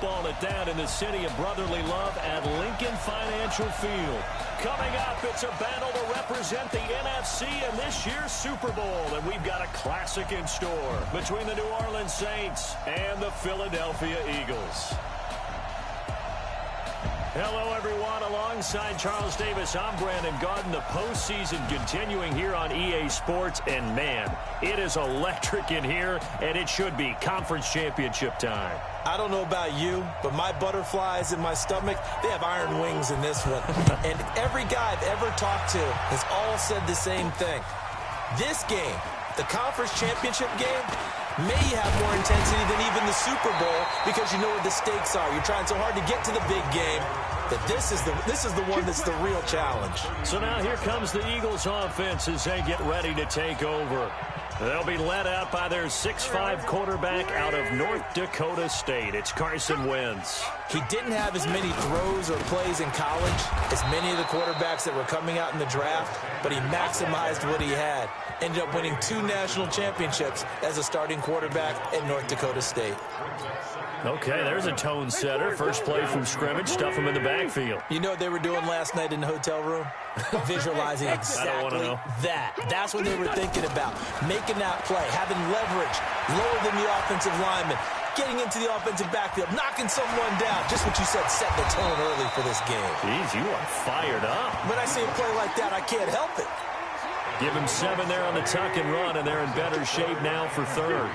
Ball it down in the city of brotherly love at Lincoln Financial Field. Coming up, it's a battle to represent the NFC in this year's Super Bowl. And we've got a classic in store between the New Orleans Saints and the Philadelphia Eagles. Hello, everyone. Alongside Charles Davis, I'm Brandon Garden. The postseason continuing here on EA Sports. And, man, it is electric in here, and it should be conference championship time. I don't know about you, but my butterflies in my stomach, they have iron wings in this one. And every guy I've ever talked to has all said the same thing. This game, the conference championship game, may have more intensity than even the Super Bowl because you know what the stakes are. You're trying so hard to get to the big game that this is the one that's the real challenge. So now here comes the Eagles offense as they get ready to take over. They'll be led out by their 6'5" quarterback out of North Dakota State. It's Carson Wentz. He didn't have as many throws or plays in college as many of the quarterbacks that were coming out in the draft, but he maximized what he had. Ended up winning 2 national championships as a starting quarterback at North Dakota State. Okay, there's a tone setter. First play from scrimmage, stuff him in the backfield. You know what they were doing last night in the hotel room? Visualizing exactly that. That's what they were thinking about. Making that play, having leverage, lower than the offensive lineman, getting into the offensive backfield, knocking someone down. Just what you said, set the tone early for this game. Jeez, you are fired up. When I see a play like that, I can't help it. Give him 7 there on the tuck and run, and they're in better shape now for third.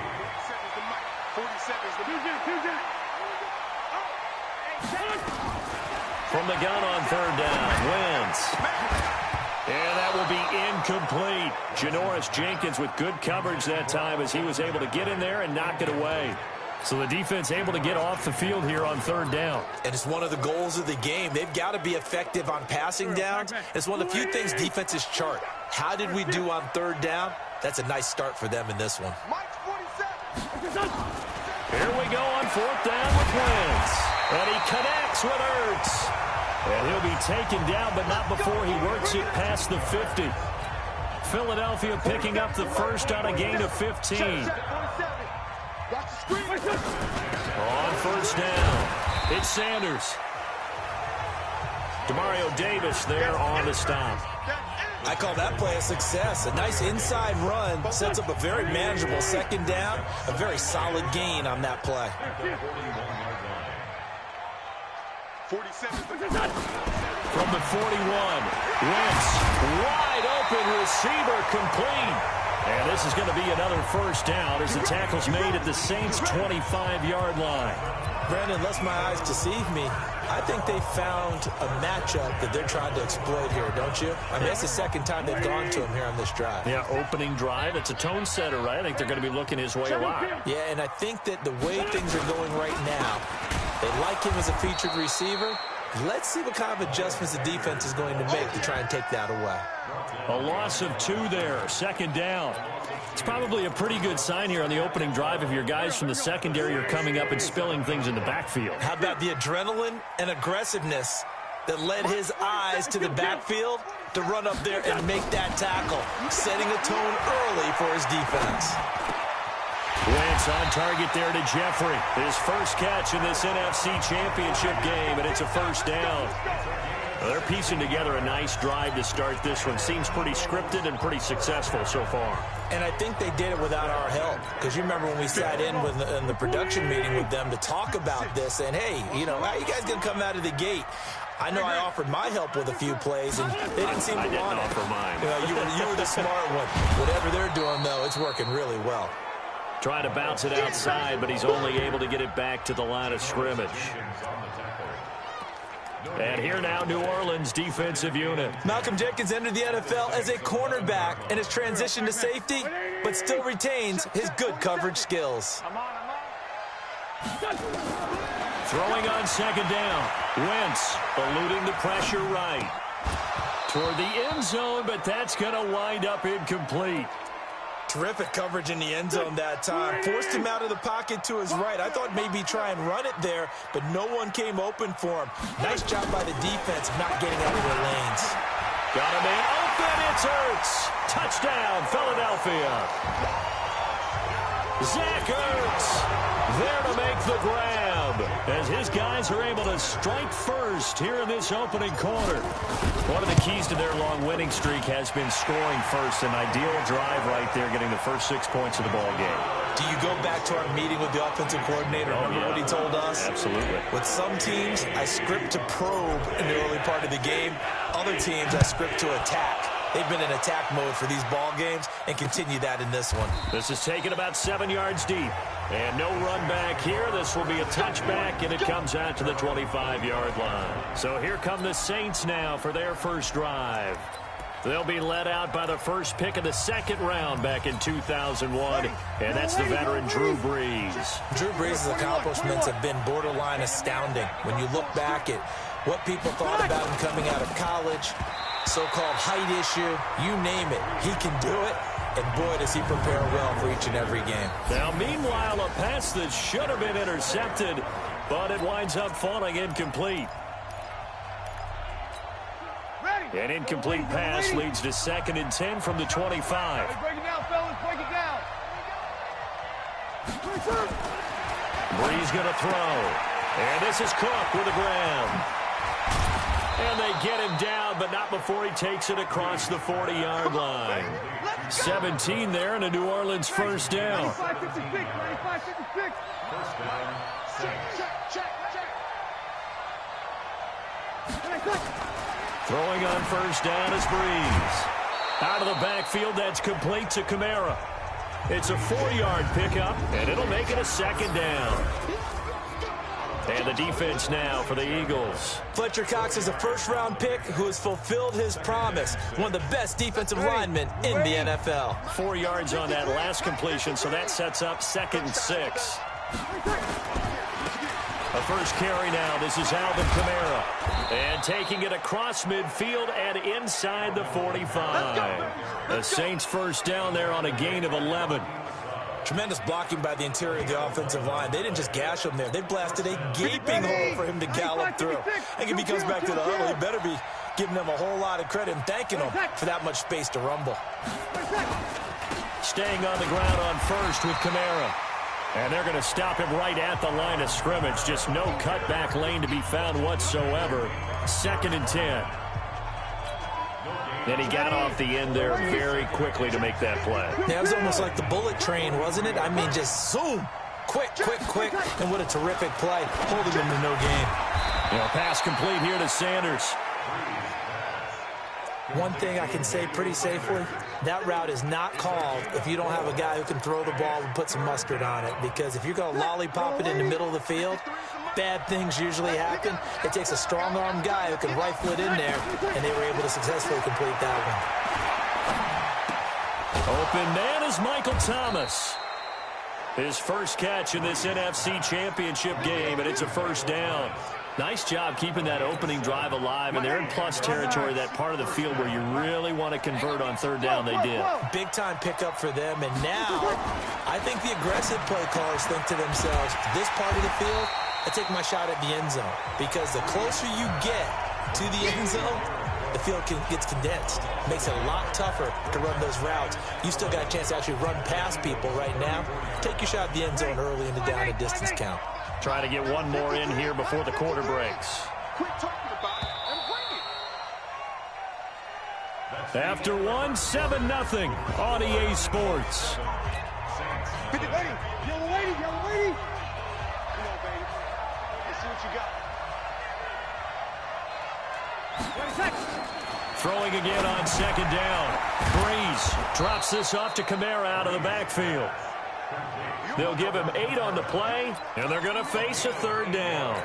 From the gun on third down, Wentz. And that will be incomplete. Janoris Jenkins with good coverage that time as he was able to get in there and knock it away. So the defense able to get off the field here on third down. And it's one of the goals of the game. They've got to be effective on passing downs. It's one of the few things defenses chart. How did we do on third down? That's a nice start for them in this one. Here we go on fourth down with Wentz. And he connects with Ertz. And he'll be taken down, but not before he works it past the 50. Philadelphia picking up the first on a gain of 15. On first down, it's Sanders. Demario Davis there on the stop. I call that play a success. A nice inside run sets up a very manageable second down. A very solid gain on that play. From the 41, Wentz, wide open receiver, complete. And this is going to be another first down as the tackle's made at the Saints' 25-yard line. Brandon, lest my eyes deceive me, I think they found a matchup that they're trying to exploit here, don't you? I mean, it's the second time they've gone to him here on this drive. Yeah, opening drive. It's a tone setter, right? I think they're going to be looking his way a lot. Yeah, and I think that the way things are going right now, they like him as a featured receiver. Let's see what kind of adjustments the defense is going to make to try and take that away. A loss of 2 there, second down. It's probably a pretty good sign here on the opening drive if your guys from the secondary are coming up and spilling things in the backfield. How about the adrenaline and aggressiveness that led his eyes to the backfield to run up there and make that tackle, setting a tone early for his defense. Wentz on target there to Jeffrey. His first catch in this NFC Championship game, and it's a first down. They're piecing together a nice drive to start this one. Seems pretty scripted and pretty successful so far. And I think they did it without our help. Because you remember when we sat in the production meeting with them to talk about this, and hey, you know, how you guys going to come out of the gate? I know I offered my help with a few plays, and they didn't seem to want it. I didn't offer mine. You were the smart one. Whatever they're doing, though, it's working really well. Trying to bounce it outside, but he's only able to get it back to the line of scrimmage. And here now, New Orleans defensive unit. Malcolm Jenkins entered the NFL as a cornerback and has transitioned to safety, but still retains his good coverage skills. Throwing on second down. Wentz eluding the pressure right. Toward the end zone, but that's going to wind up incomplete. Terrific coverage in the end zone that time. Forced him out of the pocket to his right. I thought maybe try and run it there, but no one came open for him. Nice job by the defense not getting out of their lanes. Got him in open. It's Ertz. Touchdown, Philadelphia. Zach Ertz there to make the grab as his guys are able to strike first here in this opening quarter. One of the keys to their long winning streak has been scoring first. An ideal drive right there, getting the first 6 points of the ball game. Do you go back to our meeting with the offensive coordinator? Remember what he told us? Absolutely. With some teams, I script to probe in the early part of the game. Other teams, I script to attack. They've been in attack mode for these ball games and continue that in this one. This is taken about 7 yards deep. And no run back here. This will be a touchback, and it comes out to the 25-yard line. So here come the Saints now for their first drive. They'll be led out by the first pick of the second round back in 2001, and that's the veteran Drew Brees. Drew Brees' accomplishments have been borderline astounding. When you look back at what people thought about him coming out of college, so-called height issue, you name it, he can do it. And boy, does he prepare well for each and every game. Now, meanwhile, a pass that should have been intercepted, but it winds up falling incomplete. An incomplete pass leads to 2nd and 10 from the 25. Break it down, fellas. Break it down. Brees going to throw. And this is Cook with the grab. And they get him down, but not before he takes it across the 40-yard line. 17 there and a New Orleans first down. 95-56. 95-56. First down. Check. Throwing on first down is Brees. Out of the backfield, that's complete to Kamara. It's a 4-yard pickup, and it'll make it a 2nd down. And the defense now for the Eagles. Fletcher Cox is a first-round pick who has fulfilled his promise. One of the best defensive linemen in the NFL. 4 yards on that last completion, so that sets up 2nd and 6. A first carry now. This is Alvin Kamara. And taking it across midfield and inside the 45. The Saints first down there on a gain of 11. Tremendous blocking by the interior of the offensive line. They didn't just gash him there. They blasted a gaping hole for him to gallop through. I think if he comes back to the huddle, he better be giving them a whole lot of credit and thanking them for that much space to rumble. Staying on the ground on first with Kamara. And they're going to stop him right at the line of scrimmage. Just no cutback lane to be found whatsoever. 2nd and 10. And he got off the end there very quickly to make that play. Yeah, it was almost like the bullet train, wasn't it? I mean, just zoom. Quick. And what a terrific play. Holding him to no gain. Pass complete here to Sanders. One thing I can say pretty safely, that route is not called if you don't have a guy who can throw the ball and put some mustard on it. Because if you're going to lollipop it in the middle of the field, bad things usually happen. It takes a strong-arm guy who can rifle it in there, and they were able to successfully complete that one. Open man is Michael Thomas. His first catch in this NFC Championship game, and it's a first down. Nice job keeping that opening drive alive, and they're in plus territory, that part of the field where you really want to convert on 3rd down. They did. Big-time pickup for them, and now I think the aggressive play callers think to themselves, this part of the field, I take my shot at the end zone, because the closer you get to the end zone, the field gets condensed. Makes it a lot tougher to run those routes. You still got a chance to actually run past people right now. Take your shot at the end zone early in the down and distance count. Try to get one more in here before the quarter breaks. Quit talking about it and bring it. After 7-0 on EA Sports. Get it ready. Yellow lady. Come on, baby. Let's see what you got. Throwing again on 2nd down. Brees drops this off to Kamara out of the backfield. They'll give him 8 on the play, and they're going to face a 3rd down.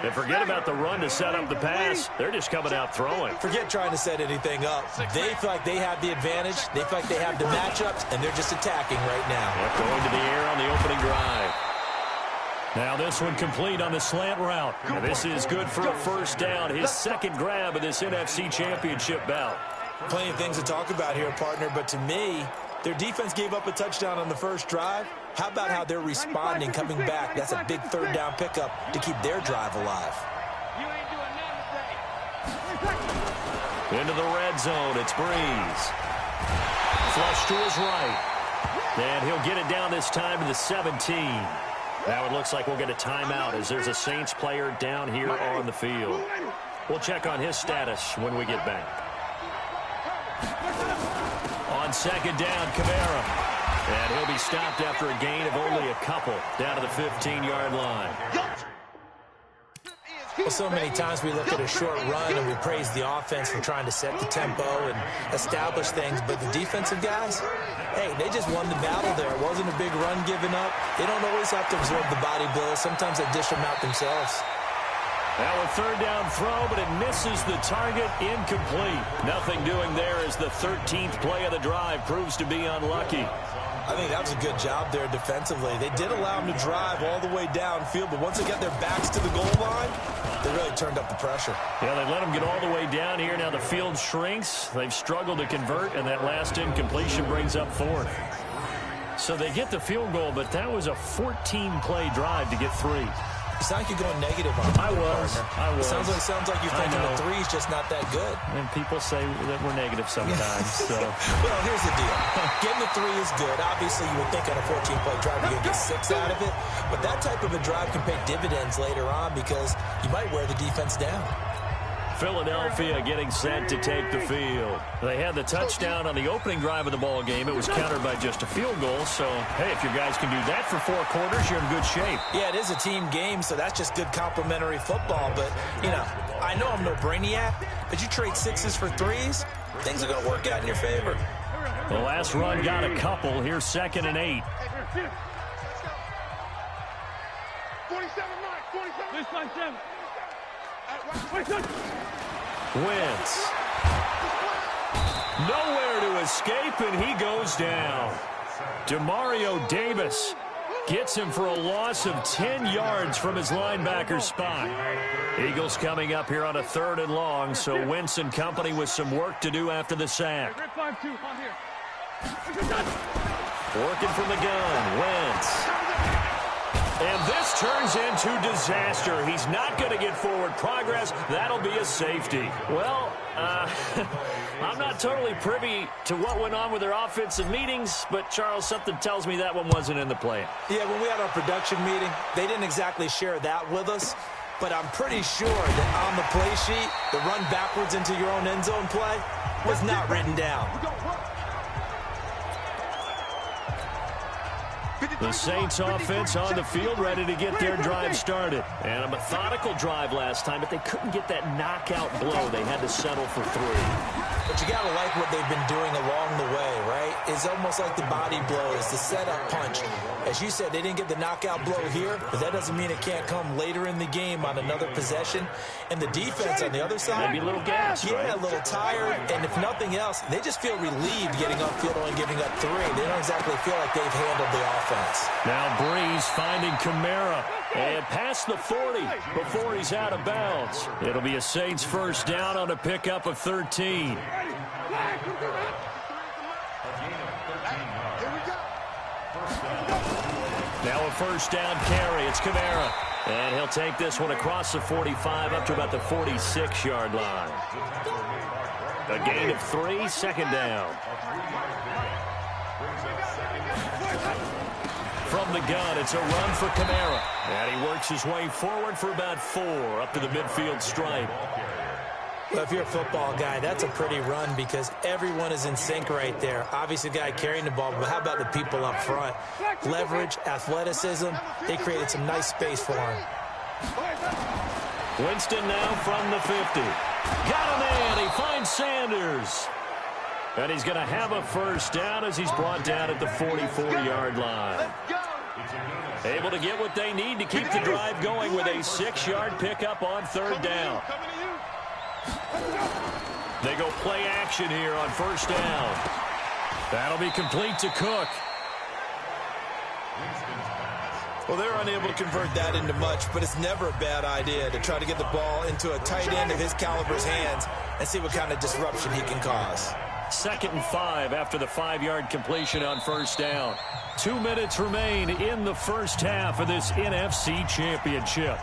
And forget about the run to set up the pass. They're just coming out throwing. Forget trying to set anything up. They feel like they have the advantage. They feel like they have the matchups, and they're just attacking right now. Yep, going to the air on the opening drive. Now this one complete on the slant route. And this is good for a first down. His 2nd grab of this NFC Championship bout. Plenty of things to talk about here, partner, but to me, their defense gave up a touchdown on the first drive. How about how they're responding, coming back? That's a big 3rd down pickup to keep their drive alive. You ain't doing nothing today. Into the red zone, it's Brees. Flush to his right. And he'll get it down this time to the 17. Now it looks like we'll get a timeout as there's a Saints player down here on the field. We'll check on his status when we get back. On second down, Kamara. And he'll be stopped after a gain of only a couple down to the 15-yard line. Well, so many times we look at a short run and we praise the offense for trying to set the tempo and establish things, but the defensive guys, hey, they just won the battle there. It wasn't a big run given up. They don't always have to absorb the body blows. Sometimes they dish them out themselves. Now a third down throw, but it misses the target, incomplete. Nothing doing there as the 13th play of the drive proves to be unlucky. I think that was a good job there defensively. They did allow them to drive all the way downfield, but once they got their backs to the goal line, they really turned up the pressure. Yeah, they let them get all the way down here. Now the field shrinks. They've struggled to convert, and that last incompletion brings up fourth. So they get the field goal, but that was a 14-play drive to get 3. It's like you're going negative on I was. Sounds like you're thinking the 3's just not that good. And people say that we're negative sometimes. So. Well, here's the deal. Getting the 3 is good. Obviously, you would think on a 14-play drive you're going to get 6 out of it. But that type of a drive can pay dividends later on because you might wear the defense down. Philadelphia getting set to take the field. They had the touchdown on the opening drive of the ball game. It was countered by just a field goal. So, hey, if your guys can do that for 4 quarters, you're in good shape. Yeah, it is a team game, so that's just good complimentary football. But, you know, I know I'm no brainiac, but you trade 6s for 3s, things are going to work out in your favor. The last run got a couple. Here's 2nd and 8. 47. Wentz. Nowhere to escape, and he goes down. Demario Davis gets him for a loss of 10 yards from his linebacker spot. Eagles coming up here on a 3rd and long, so Wentz and company with some work to do after the sack. Working from the gun, Wentz. And this turns into disaster. He's not going to get forward progress. That'll be a safety. Well, I'm not totally privy to what went on with their offensive meetings, but, Charles, something tells me that one wasn't in the plan. Yeah, when we had our production meeting, they didn't exactly share that with us, but I'm pretty sure that on the play sheet, the run backwards into your own end zone play was not written down. The Saints offense on the field ready to get their drive started. And a methodical drive last time, but they couldn't get that knockout blow. They had to settle for 3. But you got to like what they've been doing along the way, right? It's almost like the body blows, the setup punch. As you said, they didn't get the knockout blow here, but that doesn't mean it can't come later in the game on another possession. And the defense on the other side, maybe a little gas, yeah, right? A little tired. And if nothing else, they just feel relieved getting upfield and giving up 3. They don't exactly feel like they've handled the offense. Now Breeze finding Kamara. And past the 40 before he's out of bounds. It'll be a Saints first down on a pickup of 13. Now a first down carry. It's Kamara. And he'll take this one across the 45 up to about the 46-yard line. A gain of 3, 2nd down. From the gun, it's a run for Kamara. And he works his way forward for about 4 up to the midfield stripe. Well, if you're a football guy, that's a pretty run because everyone is in sync right there. Obviously, the guy carrying the ball, but how about the people up front? Leverage, athleticism, they created some nice space for him. Winston now from the 50. Got him in. He finds Sanders. And he's going to have a first down as he's brought down at the 44-yard line. Able to get what they need to keep the drive going with a 6-yard pickup on 3rd down. They go play action here on first down. That'll be complete to Cook. Well, they're unable to convert that into much, but it's never a bad idea to try to get the ball into a tight end of his caliber's hands and see what kind of disruption he can cause. 2nd and 5 after the 5-yard completion on first down. 2 minutes remain in the first half of this NFC Championship.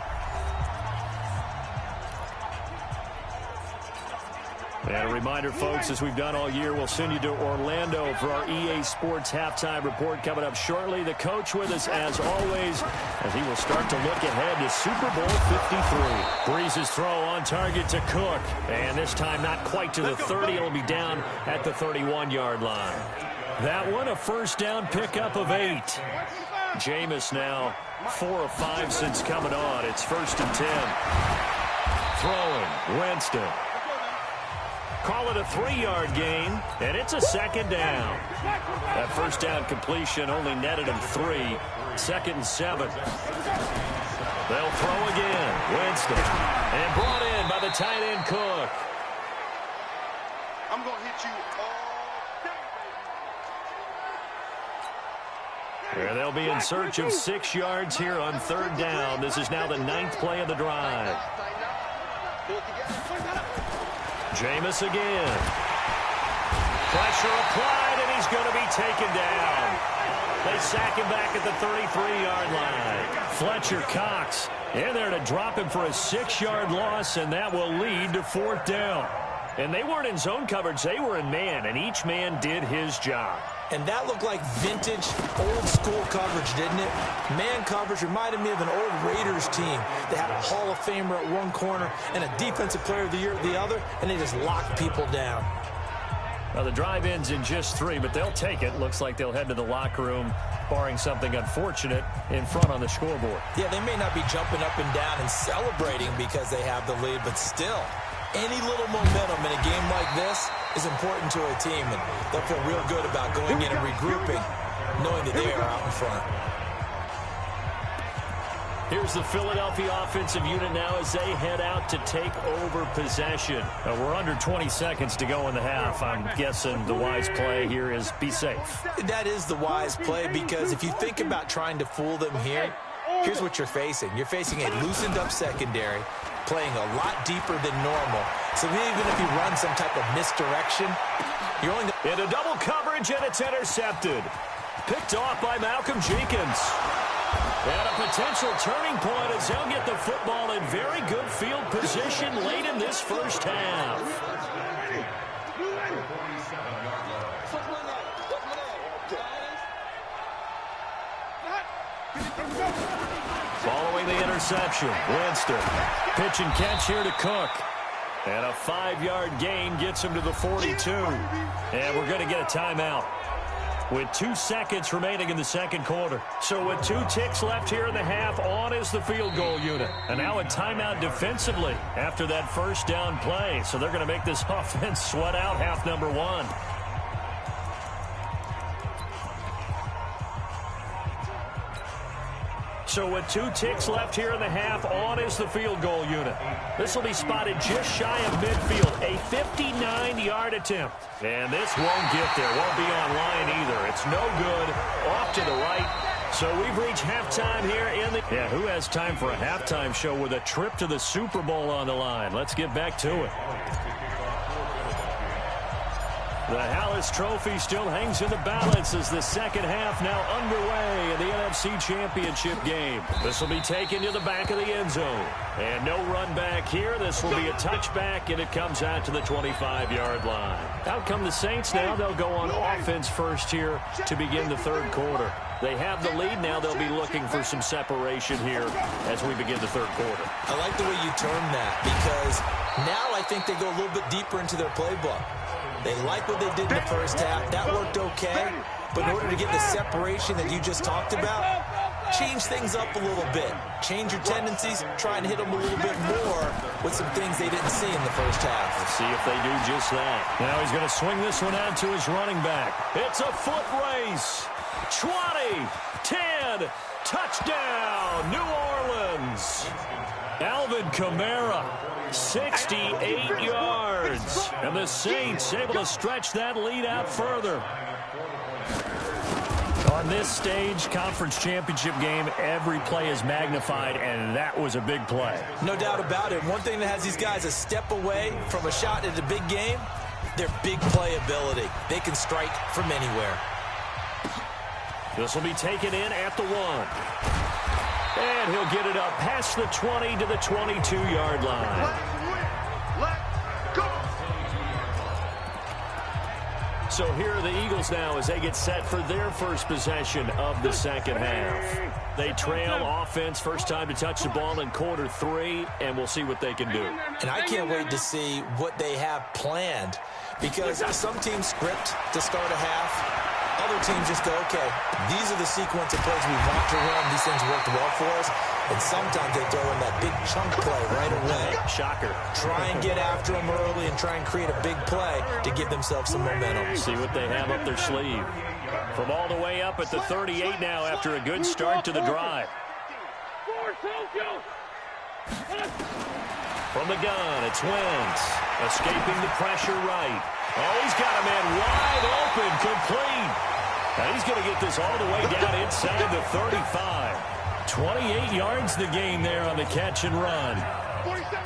And a reminder, folks, as we've done all year, we'll send you to Orlando for our EA Sports halftime report coming up shortly. The coach with us, as always, as he will start to look ahead to Super Bowl 53. Breeze's throw on target to Cook. And this time not quite to the 30. It'll be down at the 31-yard line. That one, a first down pickup of 8. Jameis now 4 of 5 since coming on. It's 1st and 10. Throwing, Winston. Call it a 3-yard gain, and it's a 2nd down. That first down completion only netted him 3. 2nd and 7. They'll throw again. Winston. And brought in by the tight end Cook. I'm going to hit you all day, baby. They'll be in search of 6 yards here on 3rd down. This is now the 9th play of the drive. Jameis again. Pressure applied, and he's going to be taken down. They sack him back at the 33-yard line. Fletcher Cox in there to drop him for a 6-yard loss, and that will lead to 4th down. And they weren't in zone coverage. They were in man, and each man did his job. And that looked like vintage, old-school coverage, didn't it? Man coverage reminded me of an old Raiders team. They had a Hall of Famer at one corner and a Defensive Player of the Year at the other, and they just locked people down. Now, the drive ends in just 3, but they'll take it. Looks like they'll head to the locker room, barring something unfortunate in front on the scoreboard. Yeah, they may not be jumping up and down and celebrating because they have the lead, but still, any little momentum in a game like this is important to a team, and they'll feel real good about going in and regrouping, knowing that they are out in front. Here's the Philadelphia offensive unit now as they head out to take over possession. We're under 20 seconds to go in the half. I'm guessing the wise play here is be safe. That is the wise play, because if you think about trying to fool them here, here's what you're facing. You're facing a loosened-up secondary, playing a lot deeper than normal. So even if you run some type of misdirection, you're only into double coverage, and it's intercepted. Picked off by Malcolm Jenkins. And a potential turning point as they'll get the football in very good field position late in this first half. Following the interception, Winston. Pitch and catch here to Cook. And a 5-yard gain gets him to the 42. And we're going to get a timeout with 2 seconds remaining in the second quarter. So with 2 ticks left here in the half, on is the field goal unit. And now a timeout defensively after that first down play. So they're going to make this offense sweat out half number 1. So with 2 ticks left here in the half, on is the field goal unit. This will be spotted just shy of midfield, a 59-yard attempt. And this won't get there, won't be on line either. It's no good, off to the right. So we've reached halftime here in the... Yeah, who has time for a halftime show with a trip to the Super Bowl on the line? Let's get back to it. The Hallis Trophy still hangs in the balance as the second half now underway in the NFC Championship game. This will be taken to the back of the end zone. And no run back here. This will be a touchback, and it comes out to the 25-yard line. Out come the Saints now. They'll go on offense first here to begin the third quarter. They have the lead now. They'll be looking for some separation here as we begin the third quarter. I like the way you term that, because now I think they go a little bit deeper into their playbook. They like what they did in the first half. That worked okay. But in order to get the separation that you just talked about, change things up a little bit. Change your tendencies. Try and hit them a little bit more with some things they didn't see in the first half. Let's see if they do just that. Now he's going to swing this one out to his running back. It's a foot race. 20, 10, touchdown, New Orleans. Alvin Kamara, 68 yards. And the Saints able to stretch that lead out further. On this stage, conference championship game, every play is magnified, and that was a big play. No doubt about it. One thing that has these guys a step away from a shot at a big game, their big play ability. They can strike from anywhere. This will be taken in at the 1. And he'll get it up past the 20 to the 22-yard line. So here are the Eagles now as they get set for their first possession of the second half. They trail offense, first time to touch the ball in quarter 3, and we'll see what they can do. And I can't wait to see what they have planned, because some teams script to start a half. Other teams just go, okay, these are the sequence of plays we want to run. These things worked well for us. And sometimes they throw in that big chunk play right away. Shocker. Try and get after them early and try and create a big play to give themselves some momentum. See what they have up their sleeve. From all the way up at the 38 now after a good start to the drive. From the gun, it's Wentz. Escaping the pressure right. Oh, he's got a man wide open, complete. Now he's going to get this all the way down inside the 35. 28 yards the game there on the catch and run.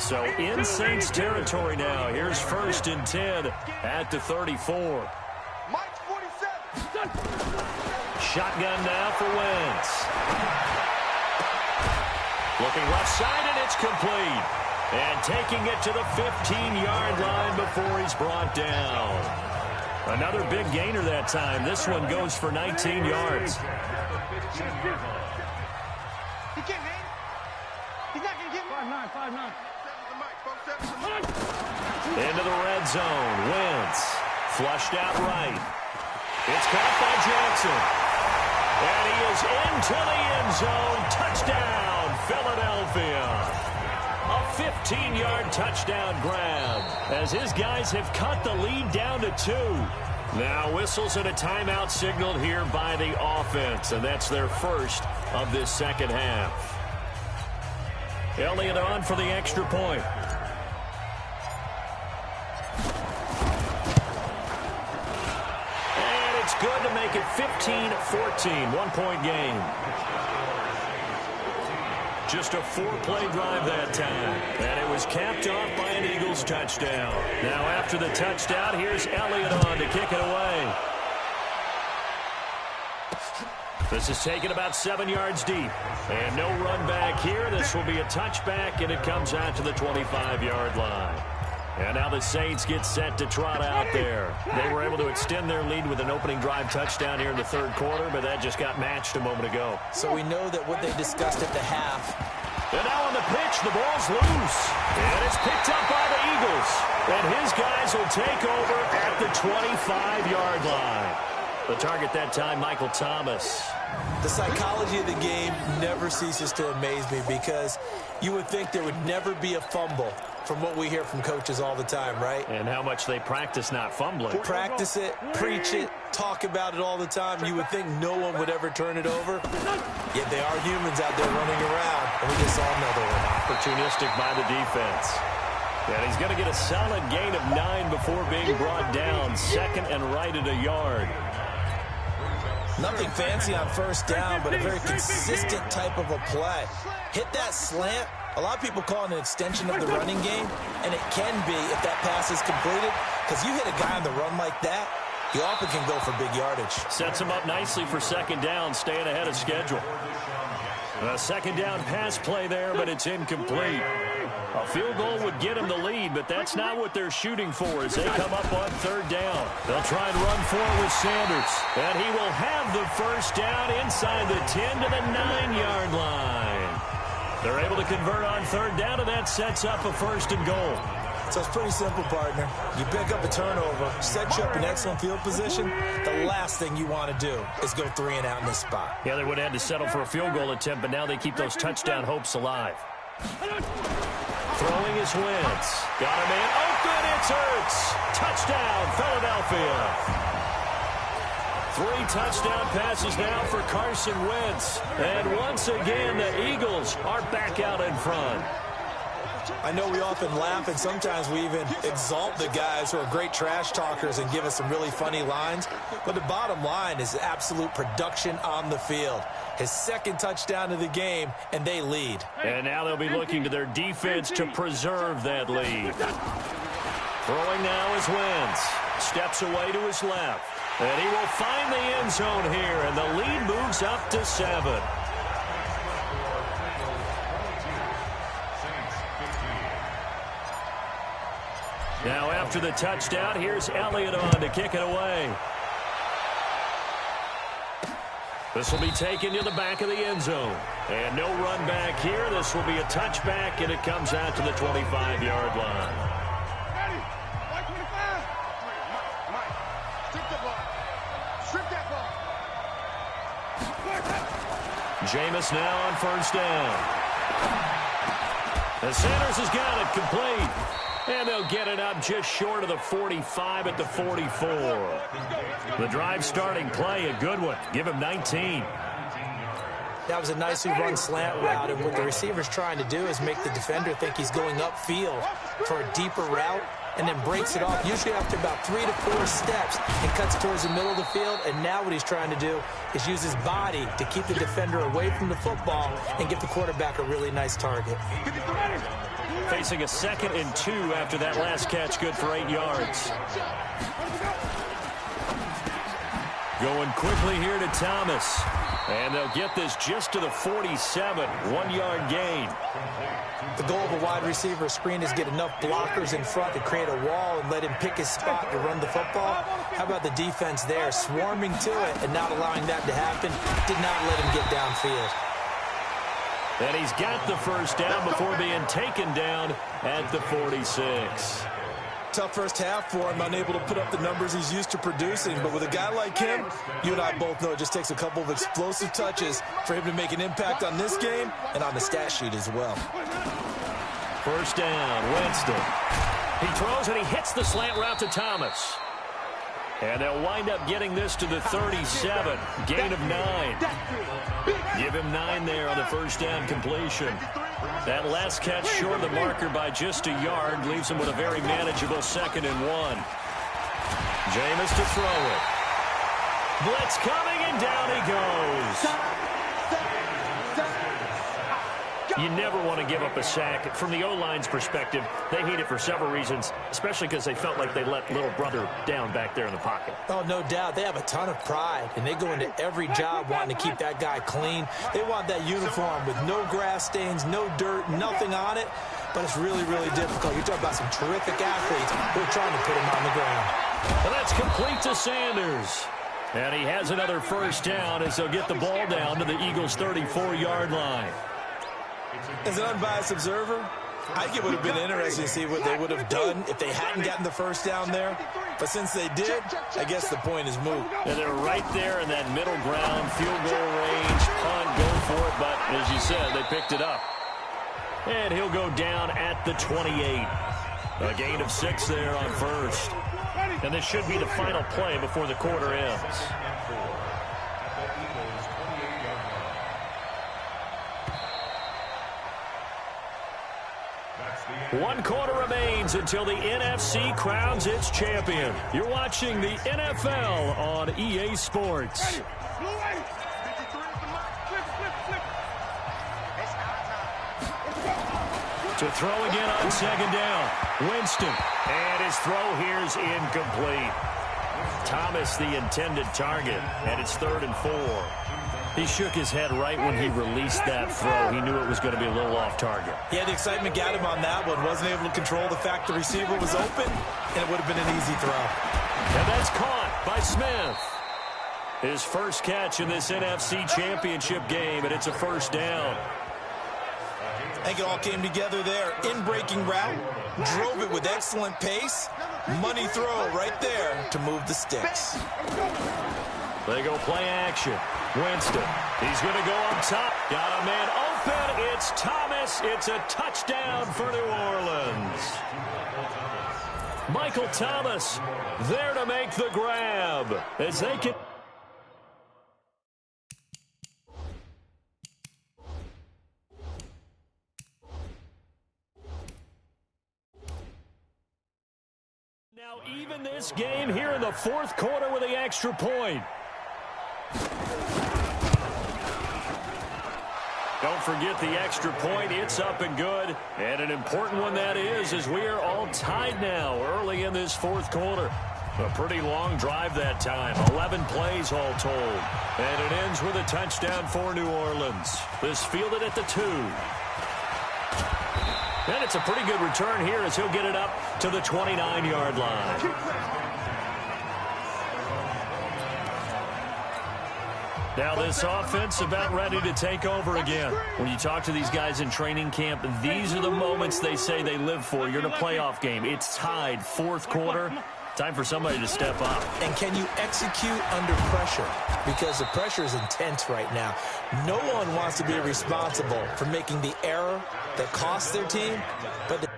So in Saints territory now. Here's 1st and 10 at the 34. Shotgun now for Wentz. Looking left side, and it's complete. And taking it to the 15-yard line before he's brought down. Another big gainer that time. This one goes for 19 yards. He can't hang. He's not going to get 5'9". Into the red zone. Wentz. Flushed out right. It's caught by Jackson. And he is into the end zone. Touchdown, Philadelphia. A 15-yard touchdown grab as his guys have cut the lead down to 2. Now whistles and a timeout signaled here by the offense, and that's their first of this second half. Elliott on for the extra point. And it's good to make it 15-14, 1-point game. Just a 4-play drive that time. And it was capped off by an Eagles touchdown. Now after the touchdown, here's Elliott on to kick it away. This is taken about 7 yards deep. And no run back here. This will be a touchback, and it comes out to the 25-yard line. And now the Saints get set to trot out there. They were able to extend their lead with an opening drive touchdown here in the 3rd quarter, but that just got matched a moment ago. So we know that what they discussed at the half. And now on the pitch, the ball's loose. And it's picked up by the Eagles. And his guys will take over at the 25-yard line. The target that time, Michael Thomas. The psychology of the game never ceases to amaze me, because you would think there would never be a fumble from what we hear from coaches all the time, right? And how much they practice not fumbling. Practice it, preach it, talk about it all the time. You would think no one would ever turn it over. Yet they are humans out there running around, and we just saw another one. Opportunistic by the defense. And he's going to get a solid gain of 9 before being brought down. 2nd and right at a yard. Nothing fancy on 1st down, but a very consistent type of a play. Hit that slant. A lot of people call it an extension of the running game, and it can be if that pass is completed, because you hit a guy on the run like that, he often can go for big yardage. Sets him up nicely for 2nd down, staying ahead of schedule. A 2nd down pass play there, but it's incomplete. A field goal would get him the lead, but that's not what they're shooting for as they come up on 3rd down. They'll try and run for it with Sanders. And he will have the 1st down inside the 10 to the 9-yard line. They're able to convert on 3rd down, and that sets up a 1st and goal. So it's pretty simple, partner. You pick up a turnover, set you up in excellent field position. The last thing you want to do is go 3 and out in this spot. Yeah, they would have had to settle for a field goal attempt, but now they keep those touchdown hopes alive. Throwing is Wentz. Got a man open. It's Ertz. Touchdown, Philadelphia. 3 touchdown passes now for Carson Wentz. And once again, the Eagles are back out in front. I know we often laugh, and sometimes we even exalt the guys who are great trash talkers and give us some really funny lines. But the bottom line is absolute production on the field. His 2nd touchdown of the game, and they lead. And now they'll be looking to their defense to preserve that lead. Throwing now is Wentz. Steps away to his left. And he will find the end zone here, and the lead moves up to 7. Now after the touchdown, here's Elliott on to kick it away. This will be taken to the back of the end zone. And no run back here. This will be a touchback, and it comes out to the 25-yard line. Ready? White 25. Mike. Strip the ball. Strip that ball. Jameis now on first down. The Sanders has got it complete. And they'll get it up just short of the 45 at the 44. The drive starting play, a good one. Give him 19. That was a nicely run slant route, and what the receiver's trying to do is make the defender think he's going upfield for a deeper route, and then breaks it off, usually after about 3 to 4 steps, and cuts towards the middle of the field. And now what he's trying to do is use his body to keep the defender away from the football and give the quarterback a really nice target. Facing a 2nd and 2 after that last catch, good for 8 yards. Going quickly here to Thomas. And they'll get this just to the 47, 1-yard gain. The goal of a wide receiver screen is get enough blockers in front to create a wall and let him pick his spot to run the football. How about the defense there, swarming to it and not allowing that to happen? Did not let him get downfield. And he's got the first down before being taken down at the 46. Tough first half for him, unable to put up the numbers he's used to producing. But with a guy like him, you and I both know it just takes a couple of explosive touches for him to make an impact on this game and on the stat sheet as well. First down, Winston. He throws and he hits the slant route to Thomas. And they'll wind up getting this to the 37, gain of 9. Give him 9 there on the first down completion. That last catch short of the marker by just a yard leaves him with a very manageable 2nd and 1. Jameis to throw it. Blitz coming, and down he goes. You never want to give up a sack. From the O-line's perspective, they hate it for several reasons, especially because they felt like they let little brother down back there in the pocket. Oh, no doubt. They have a ton of pride, and they go into every job wanting to keep that guy clean. They want that uniform with no grass stains, no dirt, nothing on it. But it's really, really difficult. You're talking about some terrific athletes who are trying to put him on the ground. Well, that's complete to Sanders. And he has another first down as they'll get the ball down to the Eagles' 34-yard line. As an unbiased observer, I think it would have been interesting to see what they would have done if they hadn't gotten the first down there. But since they did, I guess the point is moot. And they're right there in that middle ground, field goal range, punt, go for it. But as you said, they picked it up. And he'll go down at the 28. A gain of 6 there on first. And this should be the final play before the quarter ends. One quarter remains until the NFC crowns its champion. You're watching the NFL on EA Sports. To throw again on 2nd down. Winston. And his throw here is incomplete. Thomas the intended target, and it's 3rd and 4. He shook his head right when he released that throw. He knew it was going to be a little off target. Yeah, the excitement got him on that one. Wasn't able to control the fact the receiver was open, and it would have been an easy throw. And that's caught by Smith. His first catch in this NFC Championship game, and it's a first down. I think it all came together there. In-breaking route, drove it with excellent pace. Money throw right there to move the sticks. They go play action. Winston, he's going to go up top. Got a man open. It's Thomas. It's a touchdown for New Orleans. Michael Thomas there to make the grab as they can. Now even this game here in the 4th quarter with the extra point. Don't forget the extra point. It's up and good. And an important one that is, as we are all tied now early in this 4th quarter. A pretty long drive that time. 11 plays all told. And it ends with a touchdown for New Orleans. This fielded at the 2. And it's a pretty good return here as he'll get it up to the 29-yard line. Now this offense about ready to take over again. When you talk to these guys in training camp, these are the moments they say they live for. You're in a playoff game. It's tied, fourth quarter. Time for somebody to step up. And can you execute under pressure? Because the pressure is intense right now. No one wants to be responsible for making the error that costs their team, but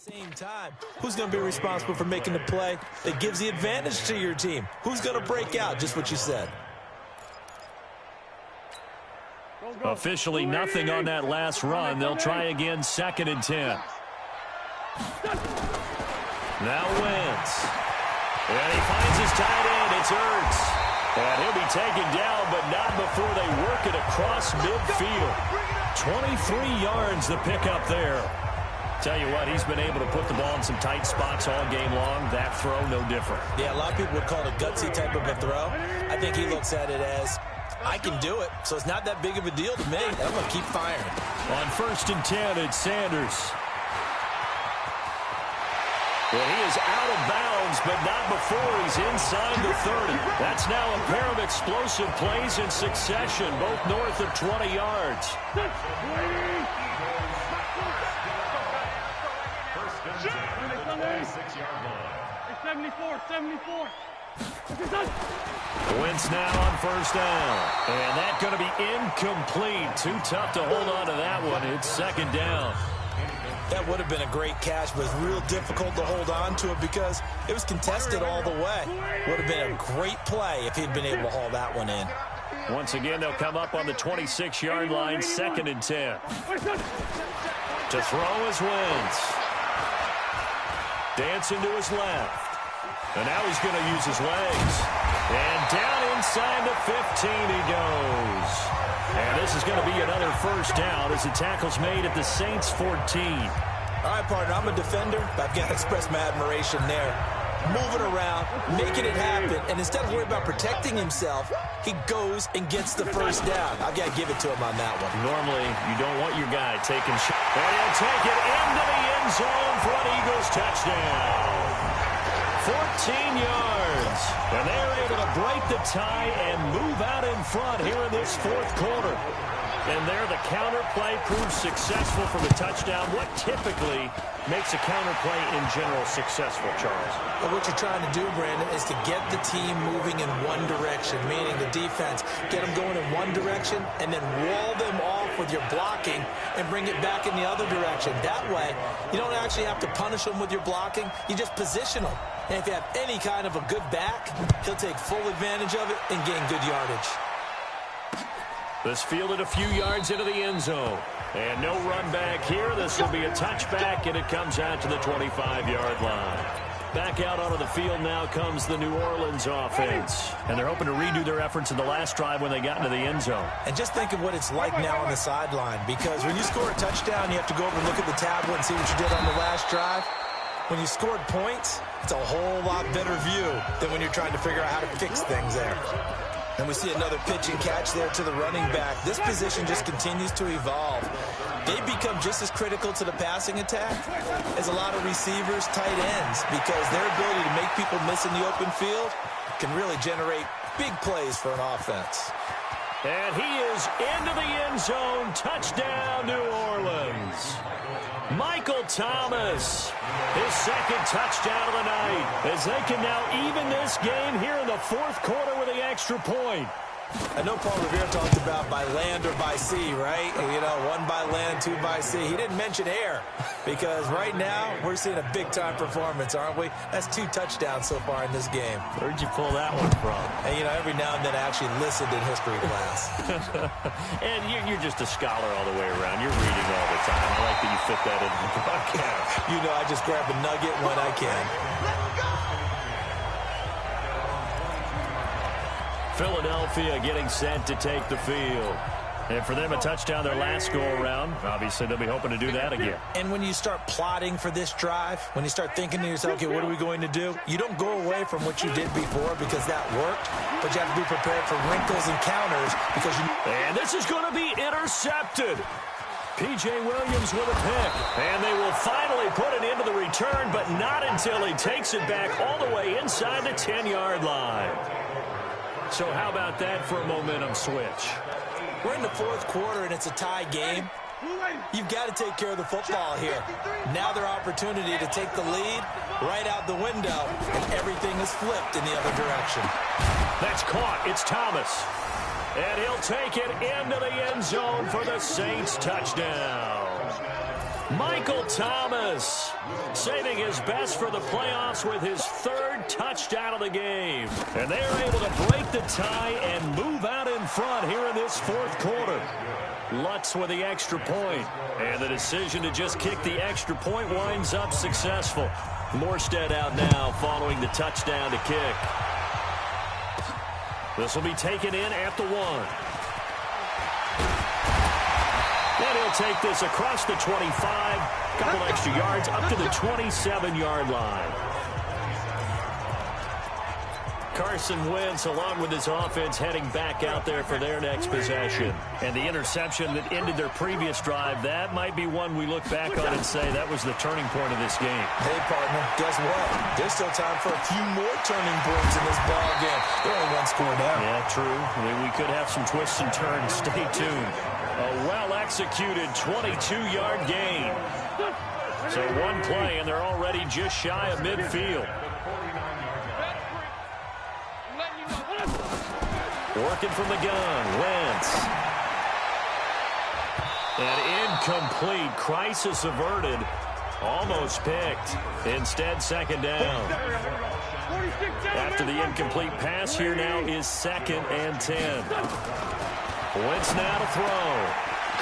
same time, who's going to be responsible for making the play that gives the advantage to your team? Who's going to break out? Just what you said. Officially nothing on that last run. They'll try again, 2nd and 10. Now Wentz. And he finds his tight end. It's Ertz. And he'll be taken down, but not before they work it across midfield. 23 yards the pickup there. Tell you what, he's been able to put the ball in some tight spots all game long. That throw, no different. Yeah, a lot of people would call it a gutsy type of a throw. I think he looks at it as, I can do it, so it's not that big of a deal to me. I'm going to keep firing. On 1st and 10, it's Sanders. Well, he is out of bounds, but not before he's inside the 30. That's now a pair of explosive plays in succession, both north of 20 yards. 74. Wentz now on 1st down. And that's going to be incomplete. Too tough to hold on to that one. It's 2nd down. That would have been a great catch, but it's real difficult to hold on to it because it was contested all the way. Would have been a great play if he'd been able to haul that one in. Once again, they'll come up on the 26-yard line, 2nd and 10. To throw is Wentz. Dancing to his left. And now he's going to use his legs. And down inside the 15 he goes. And this is going to be another 1st down as the tackle's made at the Saints 14. All right, partner, I'm a defender. I've got to express my admiration there. Moving around, making it happen, and instead of worrying about protecting himself, he goes and gets the 1st down. I've got to give it to him on that one. Normally, you don't want your guy taking shots. And he'll take it into the end zone for an Eagles touchdown. 14 yards. And they're able to break the tie and move out in front here in this 4th quarter. And there, the counter play proves successful for the touchdown. What typically makes a counter play in general successful, Charles? Well, what you're trying to do, Brandon, is to get the team moving in one direction, meaning the defense, get them going in one direction and then wall them off off with your blocking and bring it back in the other direction. That way, you don't actually have to punish him with your blocking. You just position him. And if you have any kind of a good back, he'll take full advantage of it and gain good yardage. This fielded a few yards into the end zone. And no run back here. This will be a touchback, and it comes out to the 25-yard line. Back out onto the field now comes the New Orleans offense. And they're hoping to redo their efforts in the last drive when they got into the end zone. And just think of what it's like now on the sideline, because when you score a touchdown, you have to go over and look at the tablet and see what you did on the last drive. When you scored points, it's a whole lot better view than when you're trying to figure out how to fix things there. And we see another pitch and catch there to the running back. This position just continues to evolve. They become just as critical to the passing attack as a lot of receivers, tight ends, because their ability to make people miss in the open field can really generate big plays for an offense. And he is into the end zone. Touchdown, New Orleans. Michael Thomas, his second touchdown of the night, as they can now even this game here in the fourth quarter with the extra point. I know Paul Revere talked about by land or by sea, right? You know, one by land, two by sea. He didn't mention air, because right now we're seeing a big-time performance, aren't we? That's 2 touchdowns so far in this game. Where'd you pull that one from? And, you know, every now and then I actually listened in history class. And you're just a scholar all the way around. You're reading all the time. I like that you fit that into the broadcast. You know, I just grab a nugget when I can. Philadelphia getting set to take the field. And for them, a touchdown their last go-around. Obviously, they'll be hoping to do that again. And when you start plotting for this drive, when you start thinking to yourself, okay, what are we going to do? You don't go away from what you did before because that worked, but you have to be prepared for wrinkles and counters because you... And this is going to be intercepted. P.J. Williams with a pick. And they will finally put it into the return, but not until he takes it back all the way inside the 10-yard line. So how about that for a momentum switch? We're in the fourth quarter, and it's a tie game. You've got to take care of the football here. Now their opportunity to take the lead right out the window, and everything is flipped in the other direction. That's caught. It's Thomas. And he'll take it into the end zone for the Saints touchdown. Michael Thomas saving his best for the playoffs with his 3rd touchdown of the game. And they are able to break the tie and move out in front here in this fourth quarter. Lutz with the extra point. And the decision to just kick the extra point winds up successful. Morstead out now following the touchdown to kick. This will be taken in at the 1. And he'll take this across the 25, a couple extra yards, up to the 27-yard line. Carson Wentz, along with his offense, heading back out there for their next possession. And the interception that ended their previous drive, that might be one we look back on and say that was the turning point of this game. Hey, partner, guess what? There's still time for a few more turning points in this ball game. They're only 1 score down. Yeah, true. We could have some twists and turns. Stay tuned. A well-executed 22-yard gain. So 1 play, and they're already just shy of midfield. Working from the gun, Wentz. And incomplete. Crisis averted. Almost picked. Instead, 2nd down. After the incomplete pass, here now is 2nd and 10. Wentz now to throw.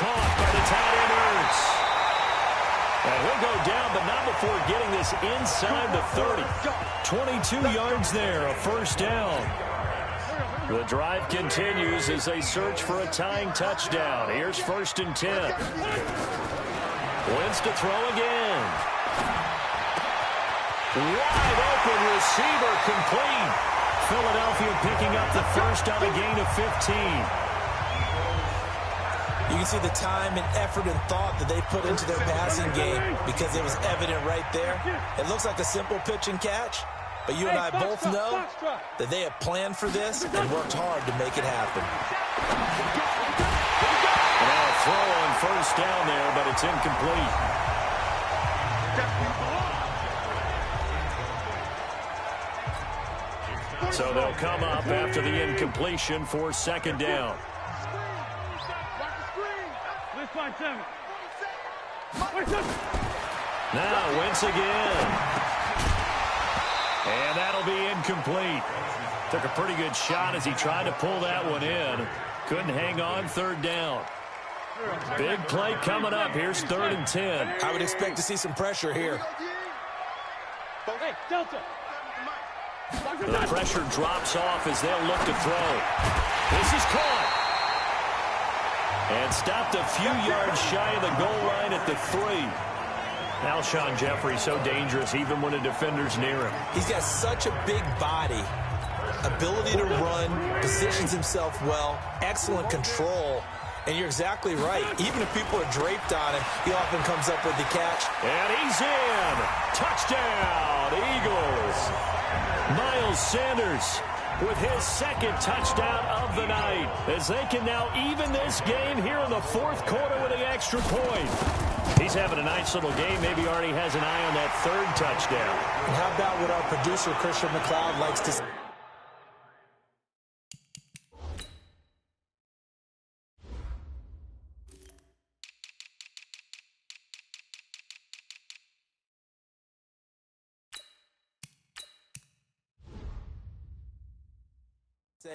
Caught by the tight end Ertz. And he'll go down, but not before getting this inside the 30. 22 yards there, a 1st down. The drive continues as they search for a tying touchdown. Here's 1st and 10. Wentz to throw again. Wide open receiver complete. Philadelphia picking up the 1st on a gain of 15. You can see the time and effort and thought that they put into their passing game because it was evident right there. It looks like a simple pitch and catch, but you and I both know that they have planned for this and worked hard to make it happen. Now a throw on 1st down there, but it's incomplete. So they'll come up after the incompletion for 2nd down. Now Wentz again. And that'll be incomplete. Took a pretty good shot as he tried to pull that one in. Couldn't hang on, third down. Big play coming up. Here's 3rd and 10. I would expect to see some pressure here. Hey, Delta. The pressure drops off as they'll look to throw. This is caught. And stopped a few yards shy of the goal line at the 3. Alshon Jeffrey so dangerous even when a defender's near him. He's got such a big body, ability to run, positions himself well, excellent control. And you're exactly right. Even if people are draped on him, he often comes up with the catch. And he's in. Touchdown, Eagles. Miles Sanders with his 2nd touchdown of the night, as they can now even this game here in the 4th quarter with an extra point. He's having a nice little game. Maybe already has an eye on that 3rd touchdown. And how about what our producer, Christian McLeod, likes to say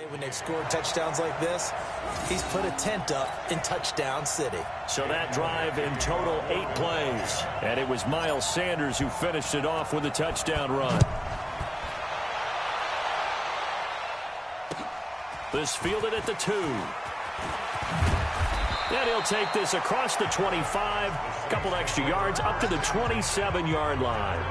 when they've scored touchdowns like this? He's put a tent up in Touchdown City. So that drive in total 8 plays. And it was Miles Sanders who finished it off with a touchdown run. This fielded at the 2. And he'll take this across the 25. A couple extra yards up to the 27-yard line.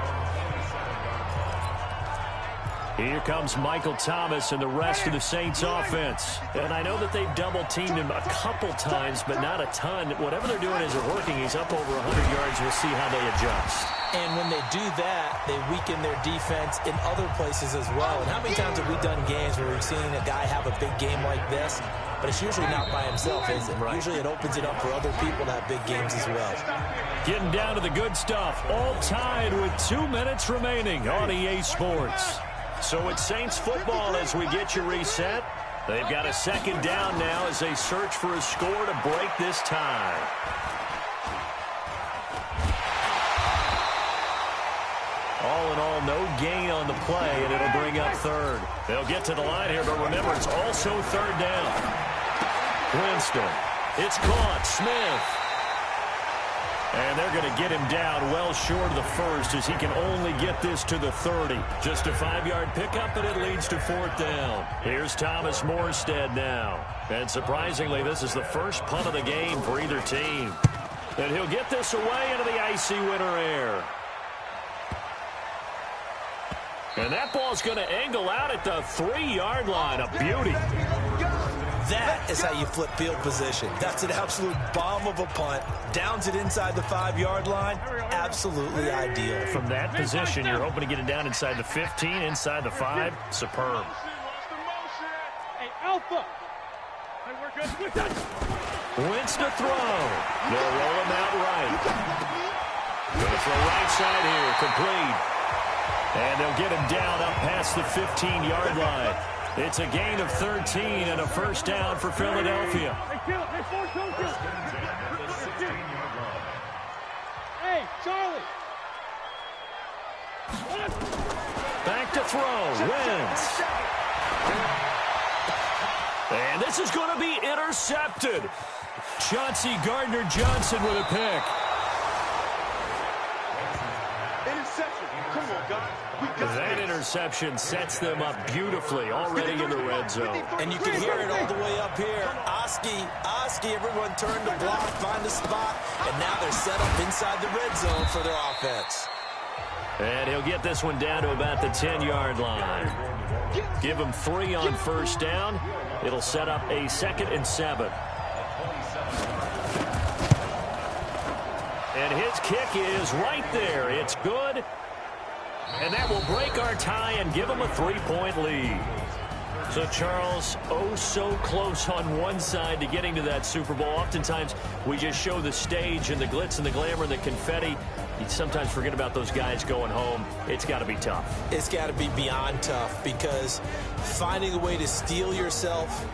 Here comes Michael Thomas and the rest of the Saints offense. And I know that they've double-teamed him a couple times, but not a ton. Whatever they're doing isn't working. He's up over 100 yards. We'll see how they adjust. And when they do that, they weaken their defense in other places as well. And how many times have we done games where we've seen a guy have a big game like this? But it's usually not by himself, is it? Right. Usually it opens it up for other people to have big games as well. Getting down to the good stuff. All tied with 2 minutes remaining on EA Sports. So it's Saints football as we get you reset. They've got a 2nd down now as they search for a score to break this tie. All in all, no gain on the play, and it'll bring up 3rd. They'll get to the line here, but remember, it's also 3rd down. Winston. It's caught. Smith. And they're going to get him down well short of the 1st as he can only get this to the 30. Just a 5-yard pickup, and it leads to 4th down. Here's Thomas Morstead now. And surprisingly, this is the first punt of the game for either team. And he'll get this away into the icy winter air. And that ball's going to angle out at the 3-yard line. A beauty. That is how you flip field position. That's an absolute bomb of a punt. Downs it inside the 5-yard line. Absolutely ideal. From that position, you're hoping to get it down inside the 15, inside the 5. Superb. Hey, Alpha. Wentz to throw. They'll roll him out right. Going to throw right side here. Complete. And they'll get him down up past the 15-yard line. It's a gain of 13 and a 1st down for Philadelphia. Hey, Charlie. Back to throw. Wentz. And this is going to be intercepted. Chauncey Gardner-Johnson with a pick. Interception. Come on, guys. That interception sets them up beautifully already in the red zone. And you can hear it all the way up here. Oski, everyone turned to block, find a spot, and now they're set up inside the red zone for their offense. And he'll get this one down to about the 10-yard line. Give him 3 on 1st down. It'll set up a 2nd and 7. And his kick is right there. It's good. And that will break our tie and give them a 3-point lead. So, Charles, oh so close on one side to getting to that Super Bowl. Oftentimes, we just show the stage and the glitz and the glamour and the confetti. You sometimes forget about those guys going home. It's got to be tough. It's got to be beyond tough because finding a way to steel yourself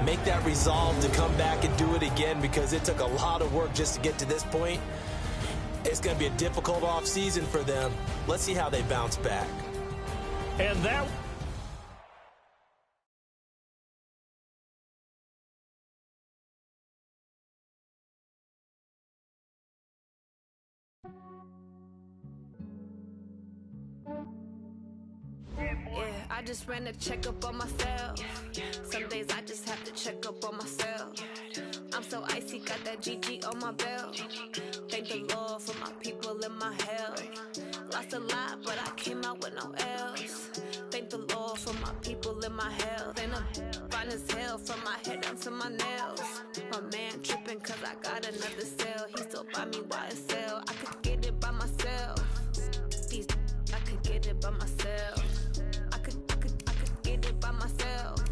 make that resolve to come back and do it again, because it took a lot of work just to get to this point. It's going to be a difficult offseason for them. Let's see how they bounce back. And that... I just ran a checkup on myself. Some days I just have to check up on myself. I'm so icy, got that GG on my belt. Thank the Lord for my people in my health. Lost a lot, but I came out with no L's. Thank the Lord for my people in my health. And I'm fine as hell from my head down to my nails. My man tripping cause I got another cell. He still buy me YSL. I could get it by myself. I could get it by myself. I could get it by myself.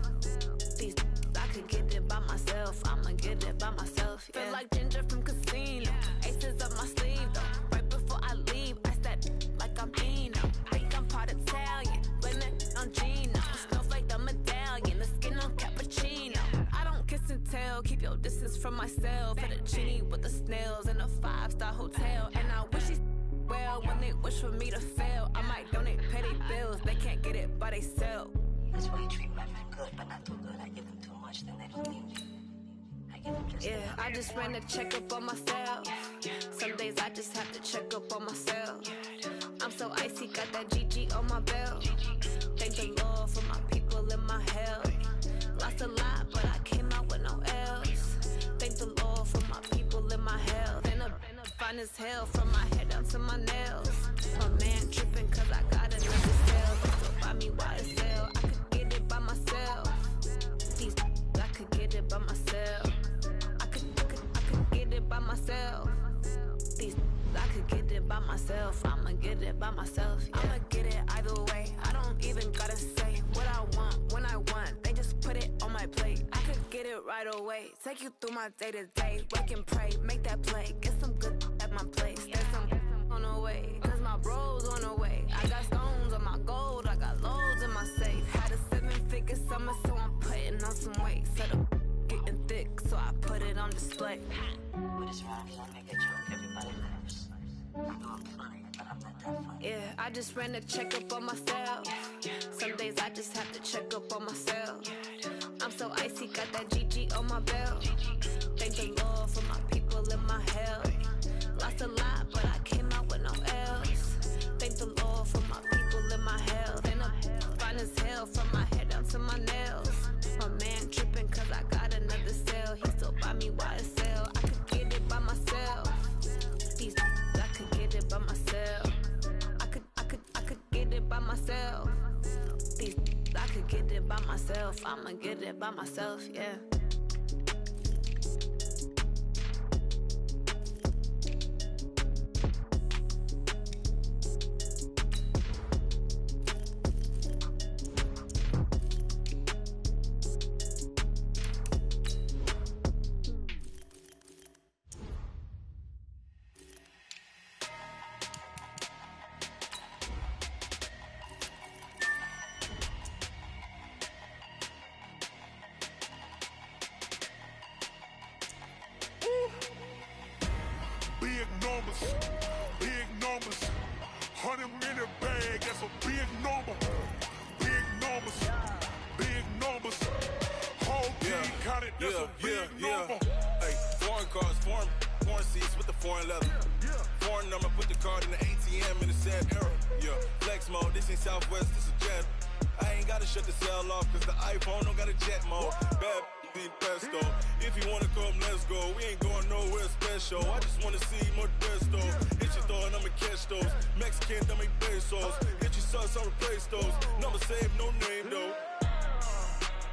I could get it by myself. I'ma get it by myself. Yeah. Feel like Ginger from Casino. Aces up my sleeve though. Right before I leave, I said like I'm Dino. Think I'm part Italian. Blame it on Gino. Snowflake the medallion. The skin on cappuccino. I don't kiss and tell. Keep your distance from myself. Fettuccine with the snails in a 5-star hotel. And I wish he's well when they wish for me to fail. I might donate, pay their bills. They can't get it by they self. That's why you treat women good, but not too good. I give them too much, then they don't need me. I give them just enough. I just ran a checkup on myself. Some days I just have to check up on myself. I'm so icy, got that GG on my belt. Thank the Lord for my people in my health. Lost a lot, but I came out with no L's. Thank the Lord for my people in my health. And I'm fine as hell from my head down to my nails. My man tripping cause I got another cell. He still buy me YSL. I could get it by myself. I could get it by myself. I could get it by myself. I could get it by myself. I'ma get it by myself. Yeah. I'ma get it either way. I don't even gotta say what I want when I want. They just put it on my plate. I could get it right away. Take you through my day to day. Work and pray, make that play. Get some good at my place. There's some on the way, cause my bros on the way. I got stones on my gold. I got loads in my safe. Had a 7-figure summer, so I'm putting on some weight. Set up getting thick, so I put it on display. But it's wrong, you don't make a joke, everybody laughs. I know I'm funny, but I'm not that funny. Yeah, I just ran a checkup on myself. Some days I just have to check up on myself. I'm so icy, got that GG on my belt. Thank the Lord for my people in my health. Lost a lot, but I came out with no L's. Thank the Lord for my people in my health. And I'm fine as hell from my head down to my nails. My man tripping cause I got another cell. He still buy me YSL. I could get it by myself. I could get it by myself. I could get it by myself. I could get it by myself. I'ma get it by myself, yeah. Big numbers, 100 in the bag, that's a big number. Big numbers, whole team counted, that's a big number. Hey, foreign cars, foreign seats with the foreign leather. Foreign number, put the card in the ATM in the sad era. Yeah, flex mode, this ain't Southwest, this is Jet. I ain't gotta shut the cell off, cause the iPhone don't got a jet mode. Bad beat pesto. If you wanna come, let's go. We ain't going nowhere special. I just wanna see more Modesto. Hit your thought, I'ma catch those. Mexican, dummy pesos. Hit your sauce, I'll replace those. Number save, no name though.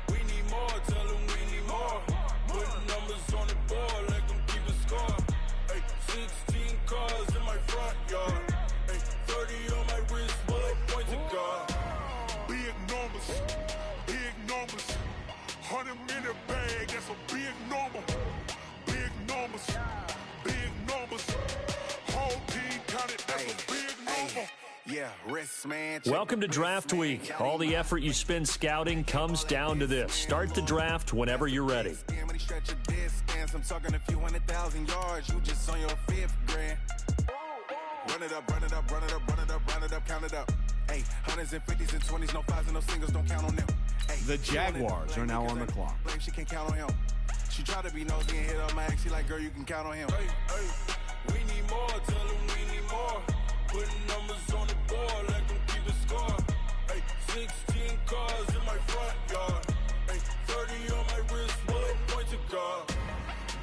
We need more, tell them we need more. Put numbers on the board, like them keep a score. Hey, 16 cars in my front yard. Hey, 30 on my wrist, bullet point to God. Big numbers, 100 in the bag, that's a big number. Big numbers, whole team counted, that's a big number. Yeah, wrist Welcome to Draft Week. All the effort you spend scouting comes down to this. Start the draft whenever you're ready. I'm talking a few 100,000 yards. You just on your 5th grade. Run it up, run it up, run it up, run it up, run it up, count it up. Hey, hundreds and 50s and 20s, no 5s and no singles, don't count on them. Hey, the Jaguars are now on the clock. She can't count on him. She tried to be nosy and hit up my ex. She like, girl, you can count on him. Hey, hey, we need more, tell them we need more. Putting numbers on the board, let them keep the score. Hey, 16 cars in my front yard. Hey, 30 on my wrist, bullet point to guard.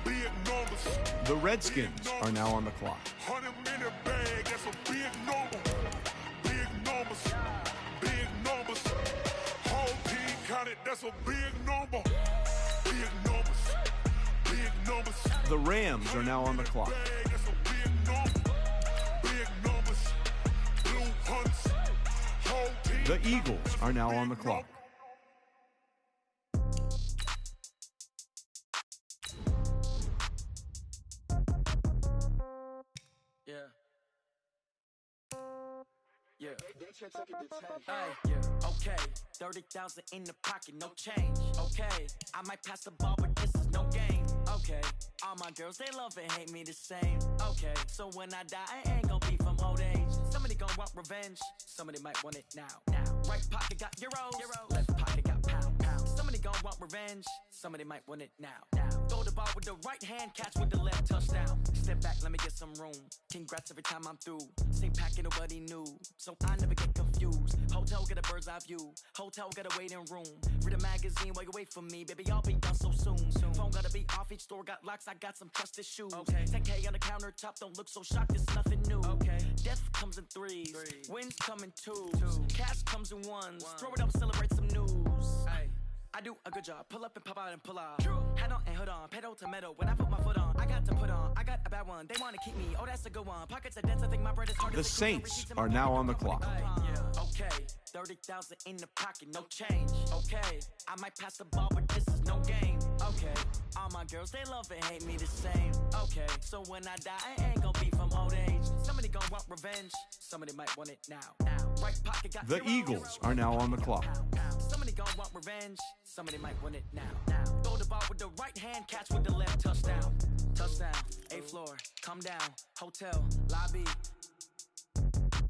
Big numbers. The Redskins are now on the clock. 100 minute bag, that's a big number. Big numbers, big numbers. Whole team counted, that's a big number. Big numbers, big numbers. The Rams are now on the clock. That's a big number. Big numbers, blue hunts. Whole team. The Eagles are now on the clock. Yeah. Yeah. Okay. 30,000 in the pocket, no change. Okay. I might pass the ball, but this is no game. Okay. All my girls, they love and hate me the same. Okay. So when I die, I ain't gonna be from old age. Somebody gonna want revenge. Somebody might want it now. Right pocket got euros. Left pocket got pound. Somebody gonna want revenge. Somebody might want it now. Throw the ball with the right hand, catch with the left, touchdown. Step back, let me get some room. Congrats every time I'm through. Same packet, nobody knew. So I never get confused. Hotel get a bird's eye view. Hotel get a waiting room. Read a magazine while you wait for me. Baby, I'll be done so soon. Phone gotta be off, each store got locks. I got some trusted shoes. Okay. 10K on the countertop, don't look so shocked, it's nothing new. Okay. Death comes in threes. Wins come in twos. Cash comes in ones. Throw it up, celebrate some news. Ay. I do a good job. Pull up and pop out and pull out. Head on and hood on. Pedal to metal. When I put my foot on, I got to put on. I got a bad one. They want to keep me. Oh, that's a good one. Pockets are dense. I think my bread is hard. The Saints are now on the clock. Yeah. Okay. 30,000 in the pocket, no change. Okay. I might pass the ball, but this is no game. Okay. All my girls, they love and hate me the same. Okay. So when I die, I ain't gonna be from old age. Somebody gonna want revenge. Somebody might want it now. Right pocket got the Eagles are now on the clock. Somebody gonna want revenge. Somebody might want it now. Throw the ball with the right hand, catch with the left, touchdown. Touchdown, 8th floor, come down, hotel, lobby.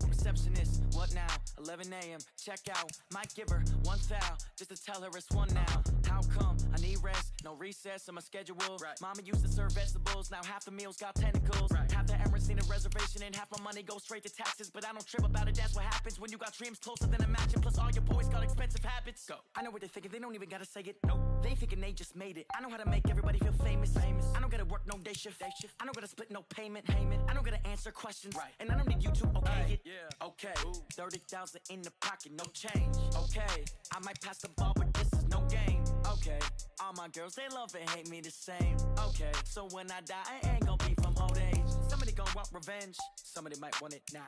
Receptionist, what now? 11 a.m., check out. Might give her one foul, just to tell her it's one now. How come? I need rest, no recess in my schedule. Right. Mama used to serve vegetables, now half the meals got tentacles. Right. Half the Emirates need a reservation and half my money goes straight to taxes. But I don't trip about it, that's what happens when you got dreams closer than a matching. Plus all your boys got expensive habits. Go. I know what they're thinking, they don't even gotta say it. Nope. They thinking they just made it. I know how to make everybody feel famous. I don't gotta work no day shift. I don't gotta split no payment. I don't gotta answer questions. Right. And I don't need you to okay it. Yeah. Okay. 30,000 in the pocket, no change. Okay. I might pass the ball, but this is no game. Okay. All my girls, they love and hate me the same. Okay. So when I die, I ain't gonna be from old age. Somebody gonna want revenge. Somebody might want it now.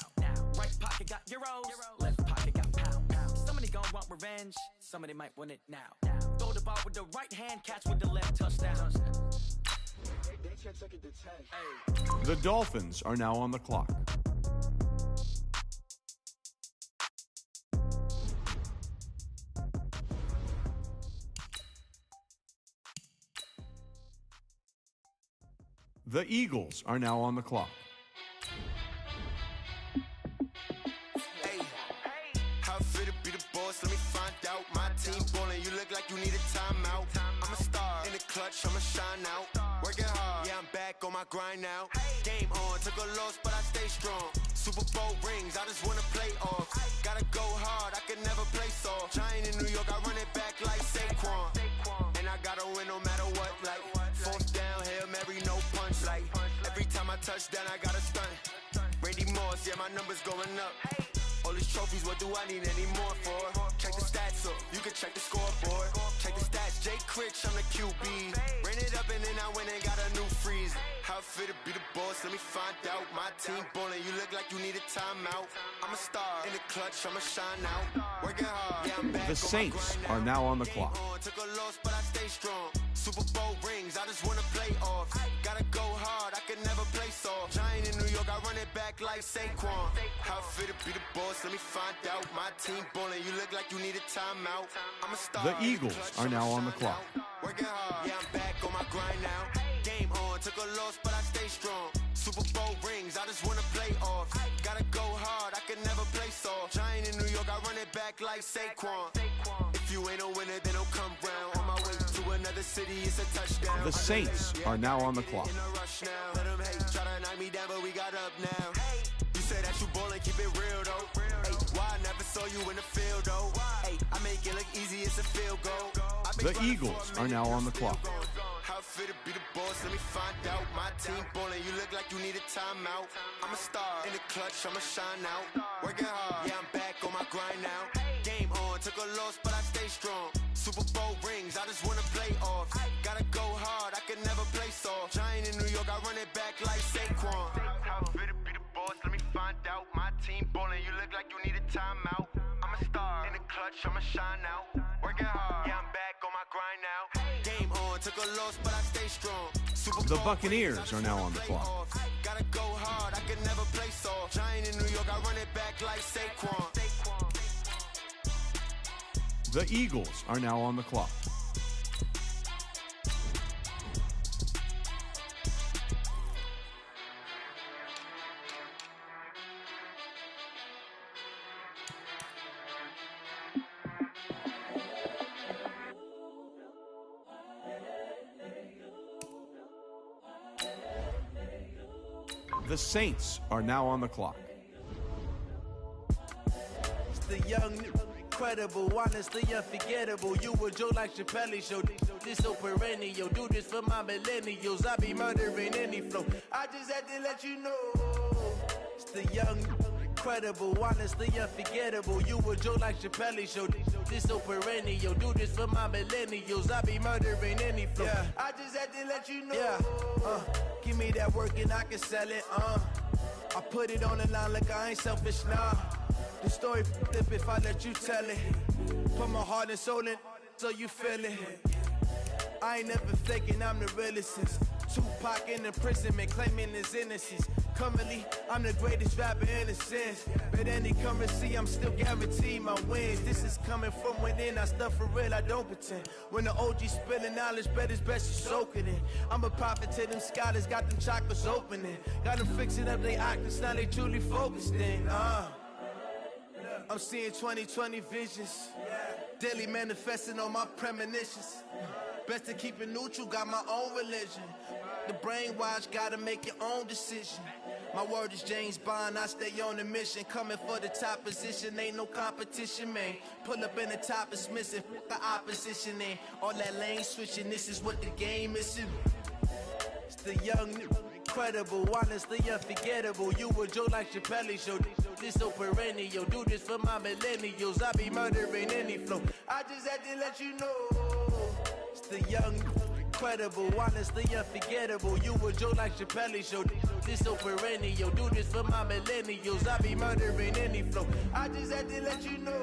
Right pocket got euros. Left pocket got pound. Somebody gonna want revenge. Somebody might want it now. Throw the ball with the right hand, catch with the left, touchdown. The Dolphins are now on the clock. The Eagles are now on the clock. Hey, how fit to be the boss? Let me find out. My team ballin', you look like you need a timeout. I'm a star in the clutch, I'ma shine out. Working hard, yeah, I'm back on my grind now. Game on, took a loss, but I stay strong. Super Bowl rings, I just wanna play off. Gotta go hard, I can never play soft. Giant in New York, I run it back like Saquon. And I gotta win no matter what, like 4th down, Hail Mary, no punch. Like every time I touch down, I gotta stunt. Randy Moss, yeah, my numbers going up. All these trophies, what do I need any more for? Check the stats up, you can check the scoreboard. Check the stats, Jay Critch, I'm the QB. Ran it up and then I went and got a new freezer. How How it feel to be the boss? Let me find out. My team ballin', you look like you need a timeout. I'm a star in the clutch, I'ma shine out. Working hard, yeah, I'm back. The Saints are now on the clock. Took a loss, but I stay strong. Super Bowl rings, I just wanna play off. Gotta go hard, I can never play soft. Giant in New York, I run it back like Saquon. How it feel to be the boss? Let me find out. My team ballin', you look like you need a timeout. I'm a star. The Eagles are now on the clock. Working hard, yeah, I'm back on my grind now. Game on, took a loss, but I stay strong. Super Bowl rings, I just wanna play off. Gotta go hard, I can never play soft. Giant in New York, I run it back like Saquon. If you ain't a winner, then don't come round. On my way to another city, it's a touchdown. The Saints are now on the clock. In a rush now, let them hate, try to knock me down, but we got up now. You say that you ballin', keep it real though. Hey, why I never saw you in the field though? Hey, I make it look easy, it's a field goal. The Eagles are now on the clock. How it feel to be the boss? Let me find out. My team ballin', you look like you need a timeout. I'm a star in the clutch, I'ma shine out. Working hard, yeah, I'm back on my grind now. Game on, took a loss, but I stay strong. Super Bowl rings, I just wanna play off. Gotta go hard, I can never play soft. Giant in New York, I run it back like Saquon. How it feel to be the boss? Let me find out. My team ballin', you look like you need a timeout. I'm a star in the clutch, I'ma shine out. Working hard, yeah, I'm back on my grind now. Game on, took a loss, but I stay strong. The Buccaneers are now on the clock. Gotta go hard, I can never play soft. Giant in New York, I run it back like Saquon. The Eagles are now on the clock. The Saints are now on the clock. It's the young, incredible, honestly unforgettable. You a Joe like Chappelle show. This so perennial. Do this for my millennials. I be murdering any flow. I just had to let you know. It's the young, incredible, honestly unforgettable. You a Joe like Chappelle show. This so perennial. Do this for my millennials. I be murdering any flow. Yeah. I just had to let you know. Yeah. Give me that work and I can sell it. I put it on the line like I ain't selfish now. The story flip if I let you tell it. Put my heart and soul in so you feel it. I ain't never faking, I'm the realest since Tupac in imprisonment, claiming his innocence. Currently, I'm the greatest rapper in a sense. But any currency, I'm still guaranteed my wins. This is coming from within, I stuff for real, I don't pretend. When the OG spilling knowledge, bet it's best you soak it in. I'm a prophet to them scholars, got them chakras opening. Got them fixing up their octaves, now they truly focused in. I'm seeing 2020 visions. Daily manifesting on my premonitions. Best to keep it neutral, got my own religion. The brainwash, gotta make your own decision. My word is James Bond, I stay on a mission. Coming for the top position, ain't no competition, man. Pull up in the top, it's missing, the opposition, ain't all that lane switching, this is what the game is. It's the young, incredible, honestly unforgettable. You a Joe like Chappelle show. This so perennial, do this for my millennials. I be murdering any flow. I just had to let you know. It's the young, incredible, honestly unforgettable. You a Joe like Chappelle show. This so perennial, do this for my millennials. I be murdering any flow. I just had to let you know.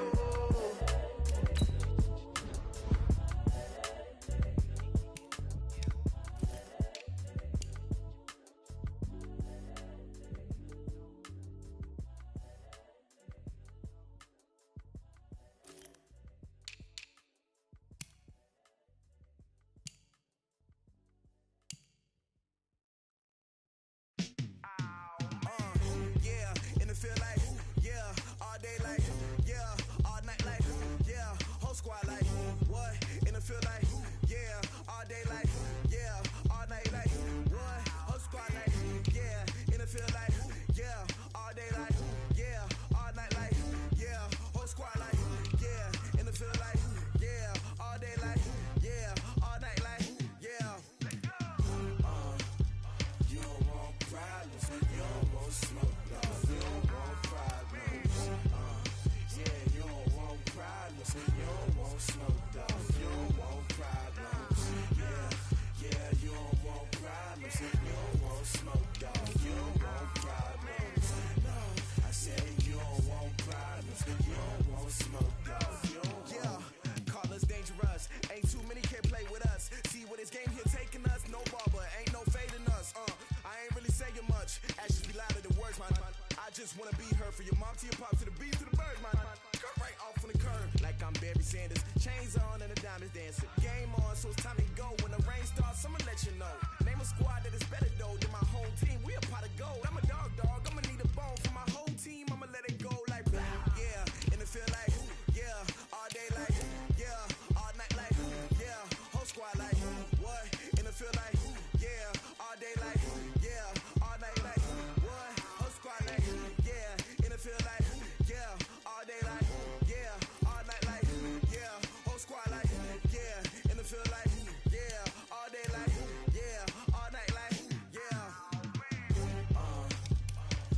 time is dancing. Game on, so it's time to go. When the rain starts, I'ma let you know. Name a squad that is better though than my whole team. We a pot of gold. I'm a dog, I'ma need a bone for my whole team. I'ma let it go like yeah. And it feel like yeah. All day like yeah. All night like yeah. Whole squad like what? And it feel like yeah. All day like yeah. All night like what? Whole squad like yeah. And it feel like yeah. All day like yeah. All night like yeah. Whole squad like yeah. And it feel like yeah. All day like yeah. All night like yeah.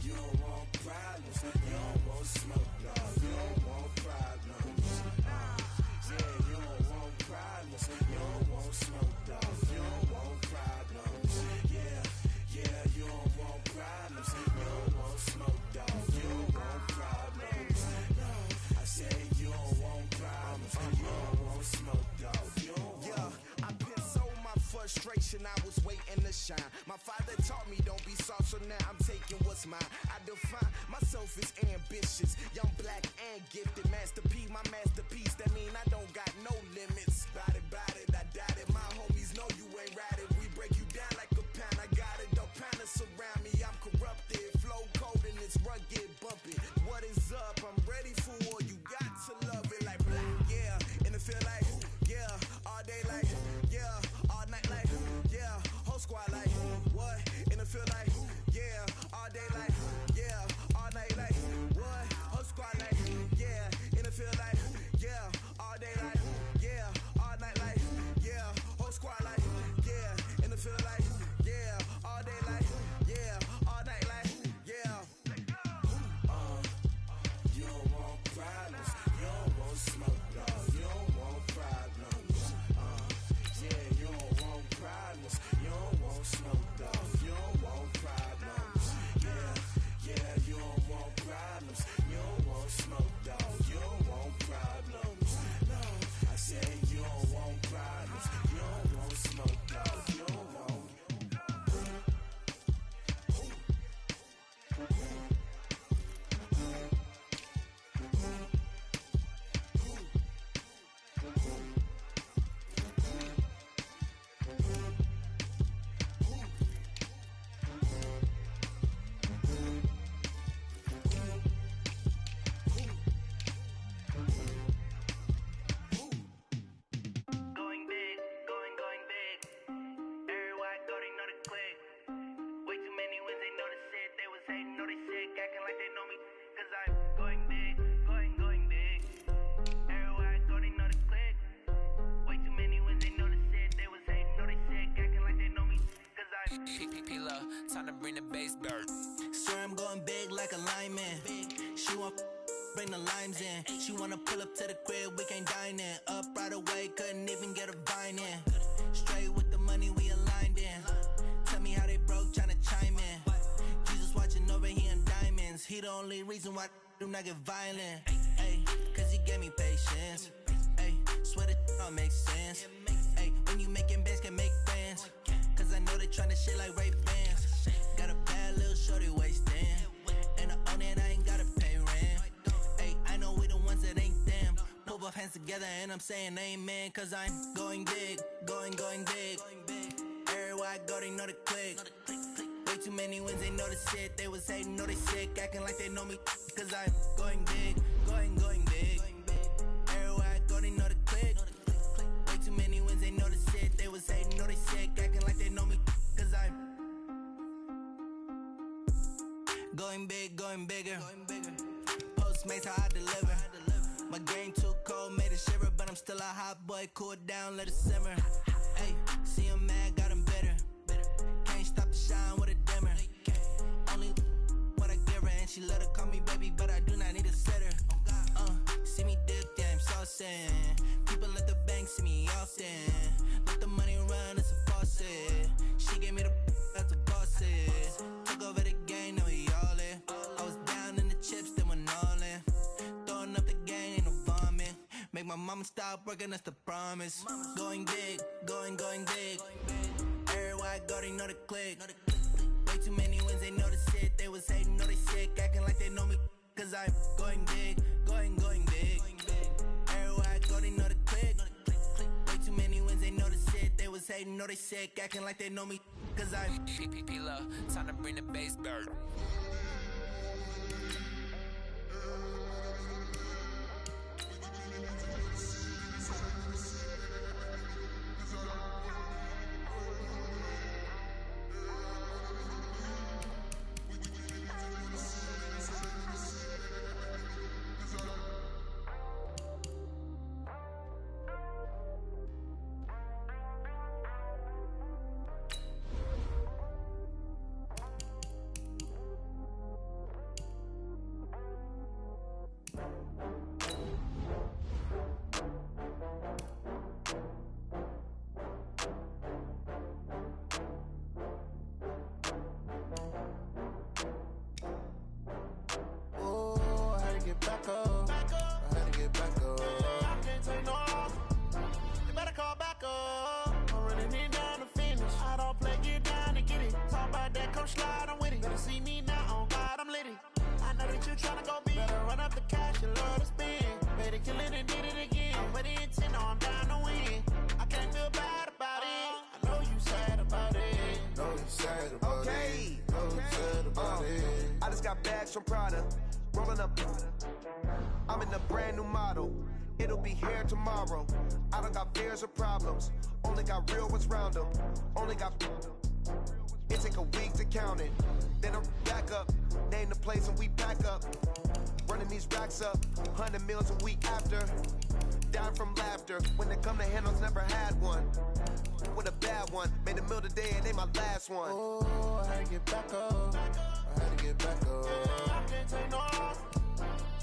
You don't want problems. You don't want smoke, no. You don't want problems. Yeah, you don't want problems. You don't want smoke, dog. You don't want problems. Yeah, you don't want problems. You don't want smoke, dog. You don't want problems. No, I said you don't want problems. You don't want smoke, dog. You don't want. Yeah, I've been so my frustration. I was waiting to shine. My father taught me don't be soft, so now I'm taking what's mine. I define myself as ambitious, young, black, and gifted. Master P, my masterpiece. That mean I don't got no limits. Bout it, I doubt it. My homies know you ain't ratted. We break you down like a pound. I got it, don't pound us around me. I'm corrupted, flow cold and it's rugged, bumpy. What is up? I'm ready for war. You got to love it like yeah. And it feel like yeah. All day like yeah. All night like yeah. Whole squad like what? And it feel like yeah. All day like yeah. All night like what? Whole squad like yeah. And it feel like yeah. All day like yeah. All night like yeah. Whole squad like yeah. And it feel like yeah. All day like yeah. All night like yeah. You don't want problems. You don't want smoke, dog. You don't want problems. Yeah, you don't want problems. You don't want smoke, dog. You don't want problems. Yeah, you don't want problems. You don't want smoke, dog. You don't want problems. No, I said you don't want problems. You don't want smoke, dog. You don't want. Going big, going big. Everywhere I go, they know the click. Way too many wins, they know the shit. They was hating, know they sick, acting like they know me. Cause I'm going big, going big. Everywhere I go, they know the click. Way too many wins, they know the shit. They was hating, know they sick, acting like they know me. Cause I'm P-Lo, time to bring the bass dirt. Swear I'm going big like a lineman. She want bring the limes in. She wanna pull up to the crib, we can't dine in. Up right away, couldn't even get a vine in. Straight with the money we aligned in. Tell me how they broke, tryna chime in. Jesus watching over here in diamonds. He the only reason why I do not get violent. Ay, cause he gave me patience. Ay, swear that all makes sense. Ay, when you making bands, can make friends. Cause I know they tryna shit like Ray Bans. Got a bad little shorty wasting. And I own it, I ain't gotta pay rent. Ay, I know we the ones that ain't them. Pull both hands together and I'm saying amen. Cause I'm going big, going big. Everywhere I go, they know the click. Way too many wins, they know the shit. They was hating, know they sick, acting like they know me. Cause I'm going big, going big. Everywhere I go, they know the click. Way too many wins, they know the shit. They was hating, know they sick, acting like they know me. Cause I'm going big, going bigger. Postmates how I deliver. My game too cold, made it shiver, but I'm still a hot boy. Cool it down, let it simmer. Hey, see him mad, got him bitter. Can't stop the shine with a dimmer. Only what I give her, and she let her call me baby, but I do not need a sitter. See me dip, yeah, I'm saucing. People at the bank see me often. Let the money run, it's a faucet. She gave me the that's a boss is. Took over the game, now we all in. I was down in the chips, then went all in. Throwing up the game, ain't no vomit. Make my mama stop working, that's the promise. Going big, going big. Everywhere I go, they know the click. Way too many wins, they know the shit. They was hating, know they sick, acting like they know me. Cause I'm going big, going big. Everywhere I go, they know the click. know they sick, acting like they know me, cause I'm P-P-P-Love, time to bring the bass bird. From Prada, rolling up. I'm in a brand new model. It'll be here tomorrow. I don't got fears or problems. Only got real ones round them. Only got. It take a week to count it. Then I'm back up. Name the place and we pack up. Running these racks up. 100 meals a week after. Dying from laughter. When it come to handles, never had one. With a bad one. Made a meal today and they my last one. Oh, I had to get back up. I had to get back up. I can't take no loss.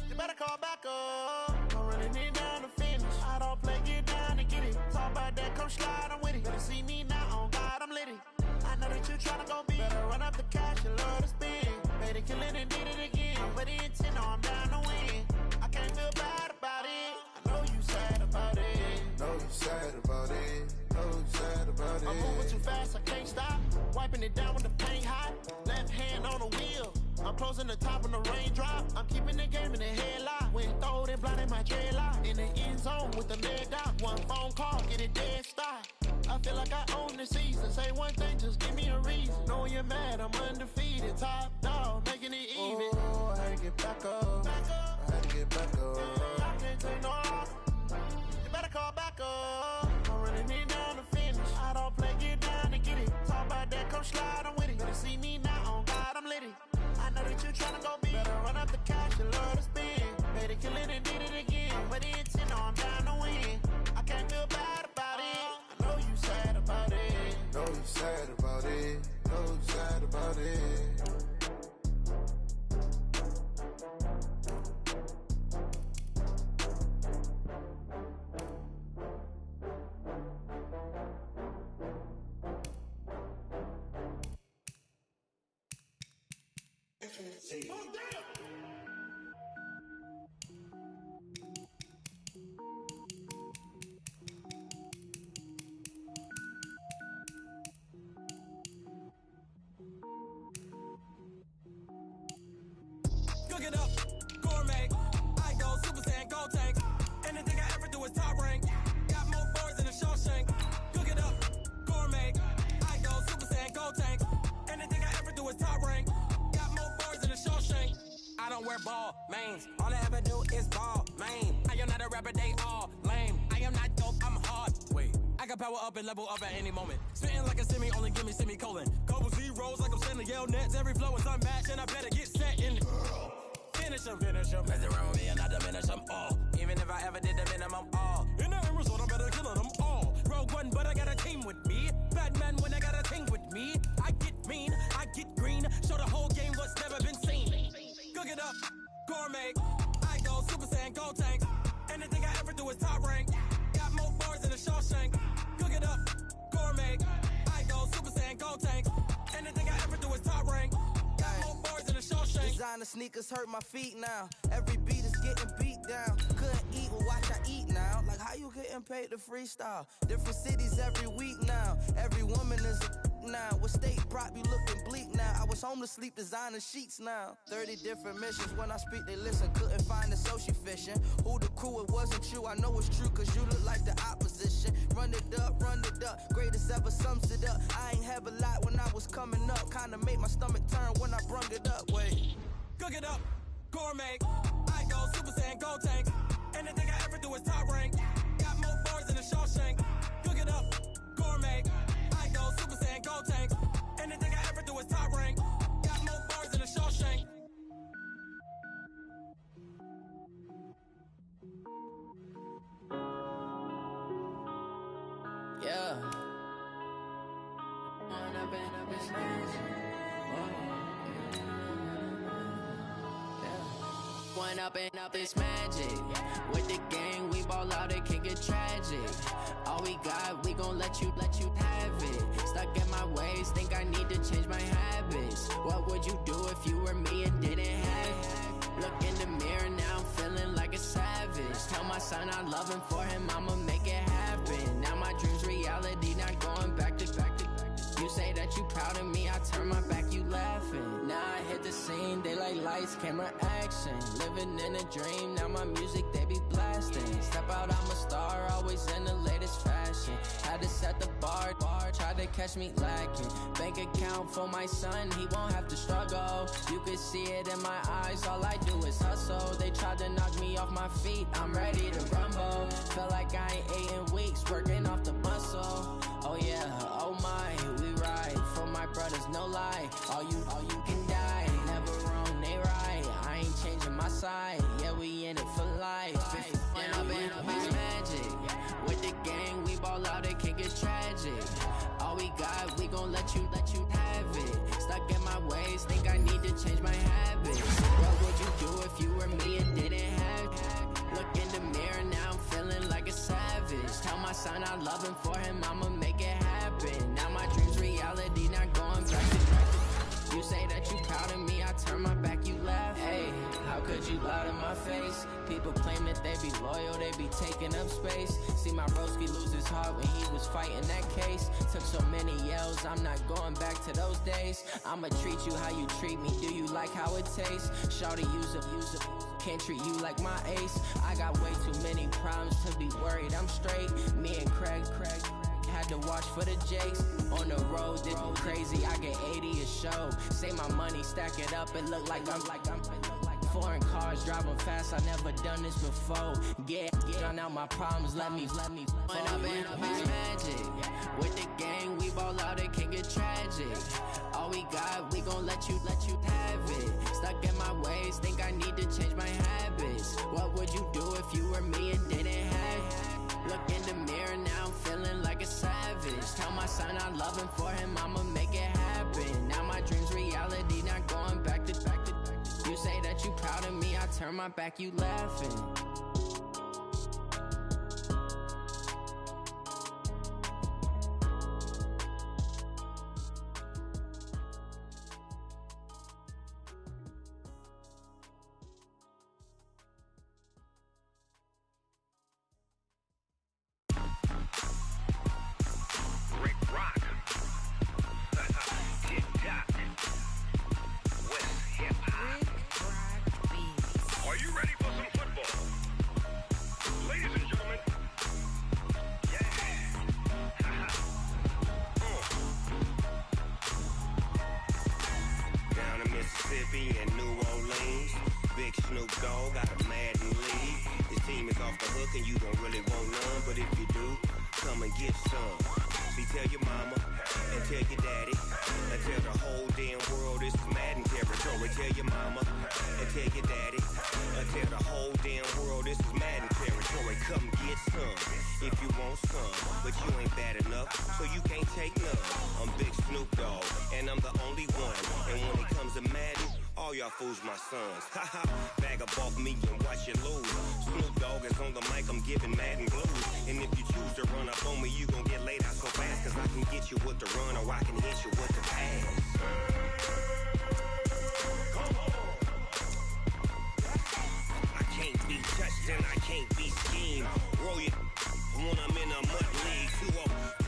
You better call back up. I'm running it down to finish. I don't play, get down and get it. Talk about that, come slide, I'm with it. Better see me now, on God, I'm litty. I know that you tryna go big. Better run up the cash, you love to spend. Better kill it and did it again. But the intent, no, I'm down to win. I can't feel bad about it. I know you sad about it. Know you sad about it. Know you sad about it. I'm moving too fast, I can't stop. Wiping it down with the paint hot. Left hand on the wheel. I'm closing the top on the raindrop. I'm keeping the game in the headlock. When throwed and blinded my dreadlock. In the end zone with the leg dot. One phone call, get it dead stop. I feel like I own the season. Say one thing, just give me a reason. Knowing you're mad, I'm undefeated. Top dog, making it even. Oh, I had to get back up. I had to get back up. I can't take no loss. You better call back up. I'm running it down to finish. I don't play, get down and get it. Talk about that, come slide, I'm with it. Better see me now, on God, I'm litty. I know that you tryna go big. Better run up the cash, you love to spend. Better kill it and did it again. But the intent, no, I'm down to win. I can't feel bad about it. I know you sad about it. Know you sad about it. Know you sad about it. Cook it up, gourmet. I go Super Saiyan, gold tanks. Anything I ever do is top rank. Got more boards than a Shawshank. Cook it up, gourmet. I go Super Saiyan, gold tanks. Anything I ever do is top rank. Got more boards than a Shawshank. I don't wear ball mains. All I ever do is ball main. I am not a rapper, they all lame. I am not dope, I'm hard. Wait, I can power up and level up at any moment. Spitting like a semi, only give me semicolon. Couple zeros like I'm sending yell nets. Every flow is unmatched and I better get set in. Finish them, finish them. Mess around with me and I diminish them all. Even if I ever did the minimum all. In the end result, I better kill them all. Rogue One, but I got a team with me. Batman when I got a thing with me. I get mean, I get green. Show the whole game what's never been seen. Cook it up, gourmet. I go Super Saiyan, gold tanks. Anything I ever do is top rank. Got more bars than a Shawshank. Cook it up, gourmet. I go Super Saiyan, gold tanks. Anything I ever do is top rank. Got more bars than a Shawshank. Designer sneakers hurt my feet now. Every beat is getting beat down. Couldn't eat, well watch I eat now. Like how you getting paid to freestyle? Different cities every week now. Every woman is a now. What state prop you looking bleak now? I was home to sleep, designer sheets now. 30 different missions, when I speak they listen. Couldn't find the social fishing. Who the crew, it wasn't you. I know it's true, cause you look like the opposition. Run it up, greatest ever sums it up. I ain't have a lot when I was coming up. Kinda made my stomach turn when I brung it up. Wait, cook it up, gourmet. I go Super Saiyan, gold tanks. Anything I ever do is top rank. Got more bars than a Shawshank. Cook it up, gourmet. I go Super Saiyan, gold tanks. Anything I ever do is top rank. Got more bars than a Shawshank. yeah. One up and up is magic. With the gang, we ball out, it can get tragic. All we got, we gon' let you have it. Stuck in my ways, think I need to change my habits. What would you do if you were me and didn't have it? Look in the mirror, now I'm feeling like a savage. Tell my son I love him, for him I'ma make it happen. Now my dream's reality, not going back to back. You say that you proud of me, I turn my back, you laughing. Now I hit the scene, they like lights, camera, action. Living in a dream, now my music, they be blasting. Step out, I'm a star, always in the latest fashion. Had to set the bar, tried to catch me lacking. Bank account for my son, he won't have to struggle. You could see it in my eyes, all I do is hustle. They tried to knock me off my feet, I'm ready to rumble. Felt like I ain't ate in weeks, working off the muscle. Oh yeah, oh my, we ride for my brothers, no lie. All you can die, never wrong, they right. I ain't changing my side, yeah, we in it for life. And up is magic. With the gang, we ball out, it can get tragic. All we got, we gon' let you have it. Stuck in my ways, think I need to change my habits. What would you do if you were me and didn't have it? Look in the mirror, now I'm feeling like a savage. Tell my son I love him, for him I'ma make it happen. Now my dream's reality, not going back to back. You say that you proud of me, I turn my back, you laugh. Hey, how could you lie to my face? People claim that they be loyal, they be taking up space. See my broski lose his heart when he was fighting that case. Took so many yells, I'm not going back to those days. I'ma treat you how you treat me, do you like how it tastes? Shawty, use a can't treat you like my ace. I got way too many problems to be worried, I'm straight. Me and Craig had to watch for the Jakes. On the road, this crazy, I get 80 a show. Say my money, stack it up, it look like I'm foreign cars, driving fast, I never done this before. Get on out my problems, let me When up is magic. With the gang, we ball out, it can get tragic. All we got, we gon' let you have it. Stuck in my ways, think I need to change my habits. What would you do if you were me and didn't have it? Look in the mirror, now I'm feeling like a savage. Tell my son I love him, for him I'ma make it happen. Now my dream's reality, not going back to back. You say that you proud of me, I turn my back, you laughing. Fools my sons. Haha, bag up off me and watch you lose. Snoop Dogg is on the mic, I'm giving Madden blues. And if you choose to run up on me, you gon' get laid out so fast. Cause I can get you with the run or I can hit you with the pass. I can't be touched and I can't be schemed. Roll you when I'm in a mud league.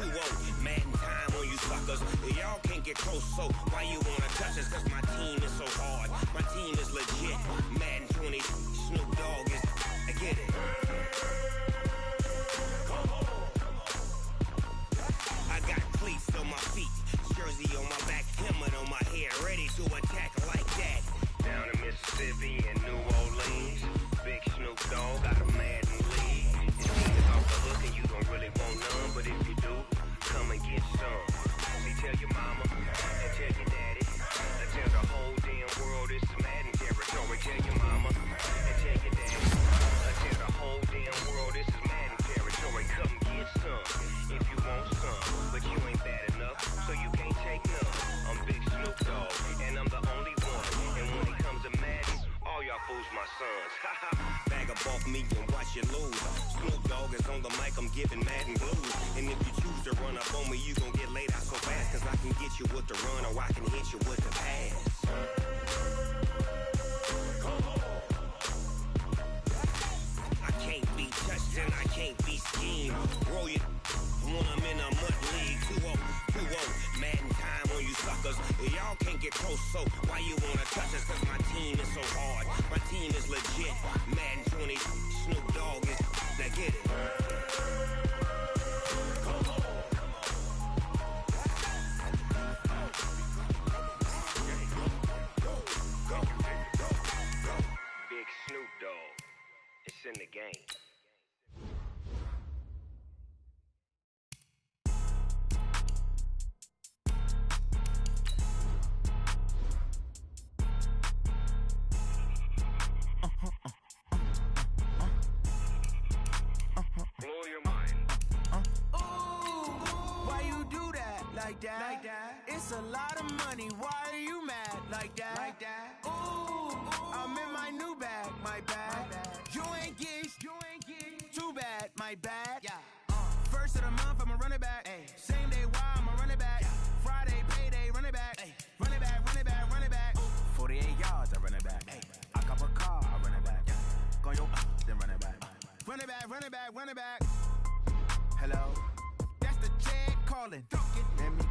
2-0, Madden time on you suckers. Y'all can't get close, so why you wanna touch us? Cause my team is so hard. My team is legit. Madden 20, Snoop Dogg is. I get it. I got cleats on my feet, jersey on my back, helmet on my head, ready to attack like that. Down in Mississippi and New Orleans, big Snoop Dogg got a Madden league. This team is off the hook and you don't really want none, but if you do, come and get some. See, tell your mama and tell your daddy, and tell the whole damn world it's Madden territory. Tell your mama and tell your daddy, and tell the whole damn world this is Madden territory. Come get some if you want some, but you ain't bad enough, so you can't take none. I'm Big Snoop Dogg, and I'm the only one. And when it comes to Madden, all y'all fools my sons. Bag up off me and watch you lose. Snoop Dogg is on the mic, I'm giving Madden blues. And if you choose to run up on me, you gon' get laid out so fast. Cause I can get you with the run or I can hit you with the pass. I can't be touched and I can't be schemed. Roll you when I'm in a mud league. 2-0, 2-0, Madden time on you suckers. Y'all can't get close, so why you wanna touch us? Cause my team is so hard. My team is legit. Madden 20, Snoop Dogg is. Now get it. Big Snoop Dogg. It's in the game. Blow your mind. Ooh, why you do that? Like that? Like that? It's a lot of money. Why are you mad? Like that? Like that? Ooh, I'm in my new bag. My bag. You ain't geeks. You ain't geeks. Too bad. My bad. Yeah. First of the month, I'ma run it back. Ay. Same day, why I'ma run it back. Yeah. Friday, payday, run it back. Ay. Run it back, run it back, run it back. 48 yards, I run it back. Ay. I cop a car, I run it back. Yeah. Go yo, then run it back. Run it back, run it back, run it back. Hello, that's the Chad calling. Let me